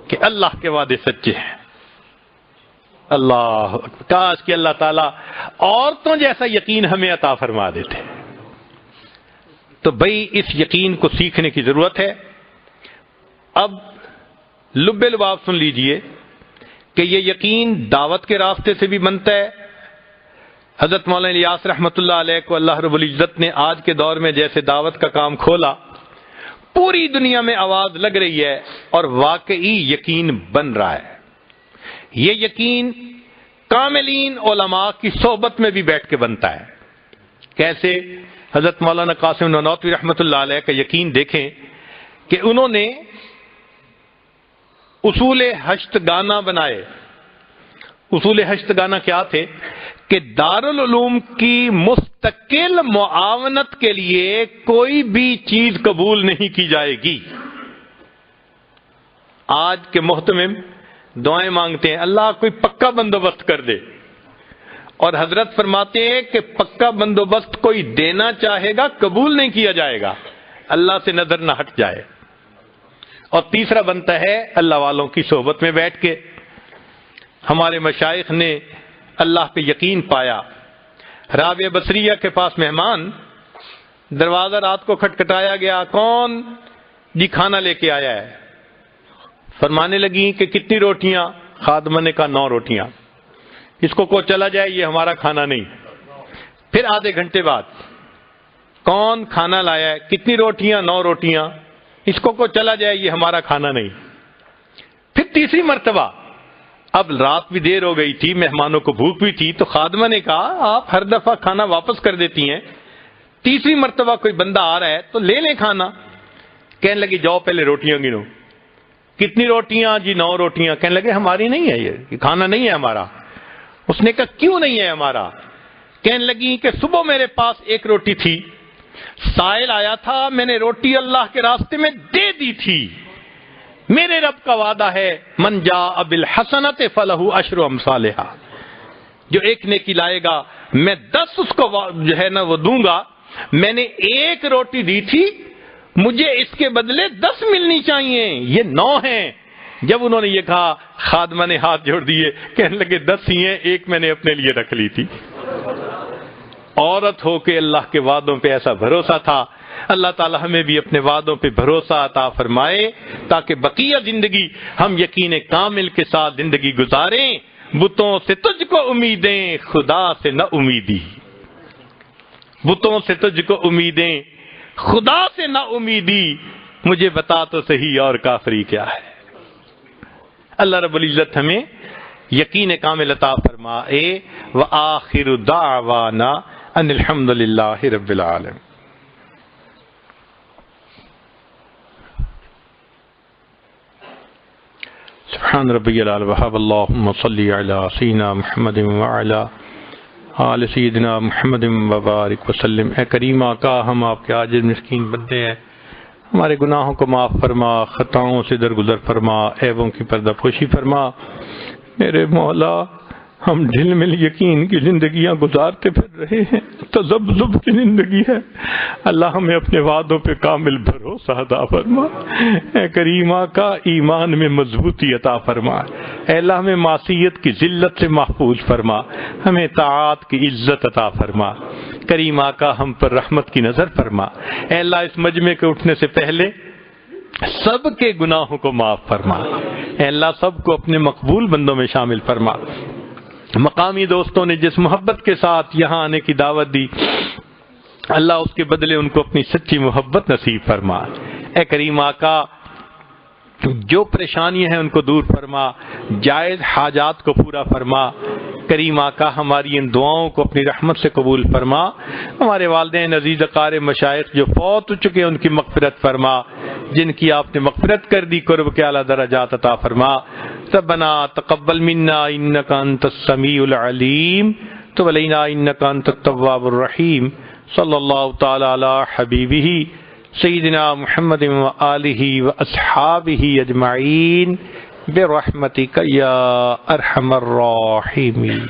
S1: کہ اللہ کے وعدے سچے ہیں۔ اللہ کاش کہ اللہ تعالیٰ عورتوں جیسا یقین ہمیں عطا فرما دیتے۔ تو بھئی اس یقین کو سیکھنے کی ضرورت ہے۔ اب لب لباب سن لیجئے کہ یہ یقین دعوت کے راستے سے بھی بنتا ہے۔ حضرت مولانا الیاس رحمۃ اللہ علیہ کو اللہ رب العزت نے آج کے دور میں جیسے دعوت کا کام کھولا، پوری دنیا میں آواز لگ رہی ہے اور واقعی یقین بن رہا ہے۔ یہ یقین کاملین علماء کی صحبت میں بھی بیٹھ کے بنتا ہے۔ کیسے؟ حضرت مولانا قاسم نانوتوی رحمۃ اللہ علیہ کا یقین دیکھیں کہ انہوں نے اصول ہشت گانہ بنائے۔ اصول ہشت گانہ کیا تھے؟ کہ دارالعلوم کی مستقل معاونت کے لیے کوئی بھی چیز قبول نہیں کی جائے گی۔ آج کے محتمم دعائیں مانگتے ہیں اللہ کوئی پکا بندوبست کر دے، اور حضرت فرماتے ہیں کہ پکا بندوبست کوئی دینا چاہے گا قبول نہیں کیا جائے گا، اللہ سے نظر نہ ہٹ جائے۔ اور تیسرا بنتا ہے اللہ والوں کی صحبت میں بیٹھ کے۔ ہمارے مشائخ نے اللہ پہ یقین پایا۔ رابعہ بصریہ کے پاس مہمان، دروازہ رات کو کھٹکھٹایا گیا، کون؟ جی کھانا لے کے آیا ہے۔ فرمانے لگی کہ کتنی روٹیاں؟ خادمہ نے کہا 9 روٹیاں۔ اس کو چلا جائے، یہ ہمارا کھانا نہیں۔ پھر آدھے گھنٹے بعد کون کھانا لایا ہے؟ کتنی روٹیاں؟ 9 روٹیاں۔ اس کو چلا جائے، یہ ہمارا کھانا نہیں۔ پھر تیسری مرتبہ، اب رات بھی دیر ہو گئی تھی، مہمانوں کو بھوک بھی تھی، تو خادمہ نے کہا آپ ہر دفعہ کھانا واپس کر دیتی ہیں، تیسری مرتبہ کوئی بندہ آ رہا ہے تو لے لیں کھانا۔ کہنے لگی جاؤ پہلے روٹیاں گنو۔ کتنی روٹیاں؟ جی 9 روٹیاں۔ کہنے لگے ہماری نہیں ہے، یہ کھانا نہیں ہے ہمارا۔ اس نے کہا کیوں نہیں ہے ہمارا؟ کہنے لگی کہ صبح میرے پاس 1 روٹی تھی، سائل آیا تھا، میں نے روٹی اللہ کے راستے میں دے دی تھی۔ میرے رب کا وعدہ ہے من جاء بالحسنۃ فلہ عشر امثالھا، جو 1 نیکی لائے گا میں 10 اس کو جو ہے نا وہ دوں گا۔ میں نے 1 روٹی دی تھی، مجھے اس کے بدلے 10 ملنی چاہیے، یہ 9 ہیں۔ جب انہوں نے یہ کہا خادمہ نے ہاتھ جوڑ دیے، کہنے لگے 10 ہی ہیں، 1 میں نے اپنے لیے رکھ لی تھی۔ عورت ہو کے اللہ کے وعدوں پہ ایسا بھروسہ تھا۔ اللہ تعالی ہمیں بھی اپنے وعدوں پہ بھروسہ عطا فرمائے تاکہ بقیہ زندگی ہم یقین کامل کے ساتھ زندگی گزاریں۔ بتوں سے تجھ کو امیدیں، خدا سے نہ امیدی۔ بتوں سے تجھ کو امیدیں، خدا سے نہ امیدی، مجھے بتا تو صحیح اور کافری کیا ہے۔ اللہ رب العزت ہمیں یقین کامل عطا فرمائے۔ وآخر دعوانا ان الحمد للہ رب العالمین۔ سبحان ربی العلی وحب اللہم صلی علی سیدنا محمد وعلی آل سیدنا محمد وبارک وسلم۔ اے کریم آقا، ہم آپ کے عاجز مسکین بندے ہیں، ہمارے گناہوں کو معاف فرما، خطاؤں سے درگزر فرما، عیبوں کی پردہ پوشی فرما۔ میرے مولا، ہم ڈھل مل یقین کی زندگیاں گزارتے پھر رہے ہیں، تذبذب کی زندگی ہے۔ اللہ ہمیں اپنے وعدوں پہ کامل بھروسہ عطا فرما۔ اے کریم آقا، ایمان میں مضبوطی عطا فرما۔ اے اللہ، ہمیں معصیت کی ذلت سے محفوظ فرما، ہمیں طاعات کی عزت عطا فرما۔ کریم آقا، ہم پر رحمت کی نظر فرما۔ اے اللہ، اس مجمع کے اٹھنے سے پہلے سب کے گناہوں کو معاف فرما۔ اے اللہ، سب کو اپنے مقبول بندوں میں شامل فرما۔ مقامی دوستوں نے جس محبت کے ساتھ یہاں آنے کی دعوت دی، اللہ اس کے بدلے ان کو اپنی سچی محبت نصیب فرما۔ اے کریم آقا، جو پریشانیاں ہیں ان کو دور فرما، جائز حاجات کو پورا فرما۔ کریم آقا، ہماری ان دعاؤں کو اپنی رحمت سے قبول فرما۔ ہمارے والدین عزیز اقارب مشائخ جو فوت ہو چکے ان کی مغفرت فرما، جن کی آپ نے مغفرت کر دی، قرب کے اعلیٰ درجات عطا فرما۔ ربنا تقبل منا انک انت السمیع العلیم تب علینا انک انت التواب الرحیم۔ صلی اللہ تعالی علی حبیبہ سیدنا محمد وآلہ واصحابہ اجمعین برحمتک یا ارحم الراحمین۔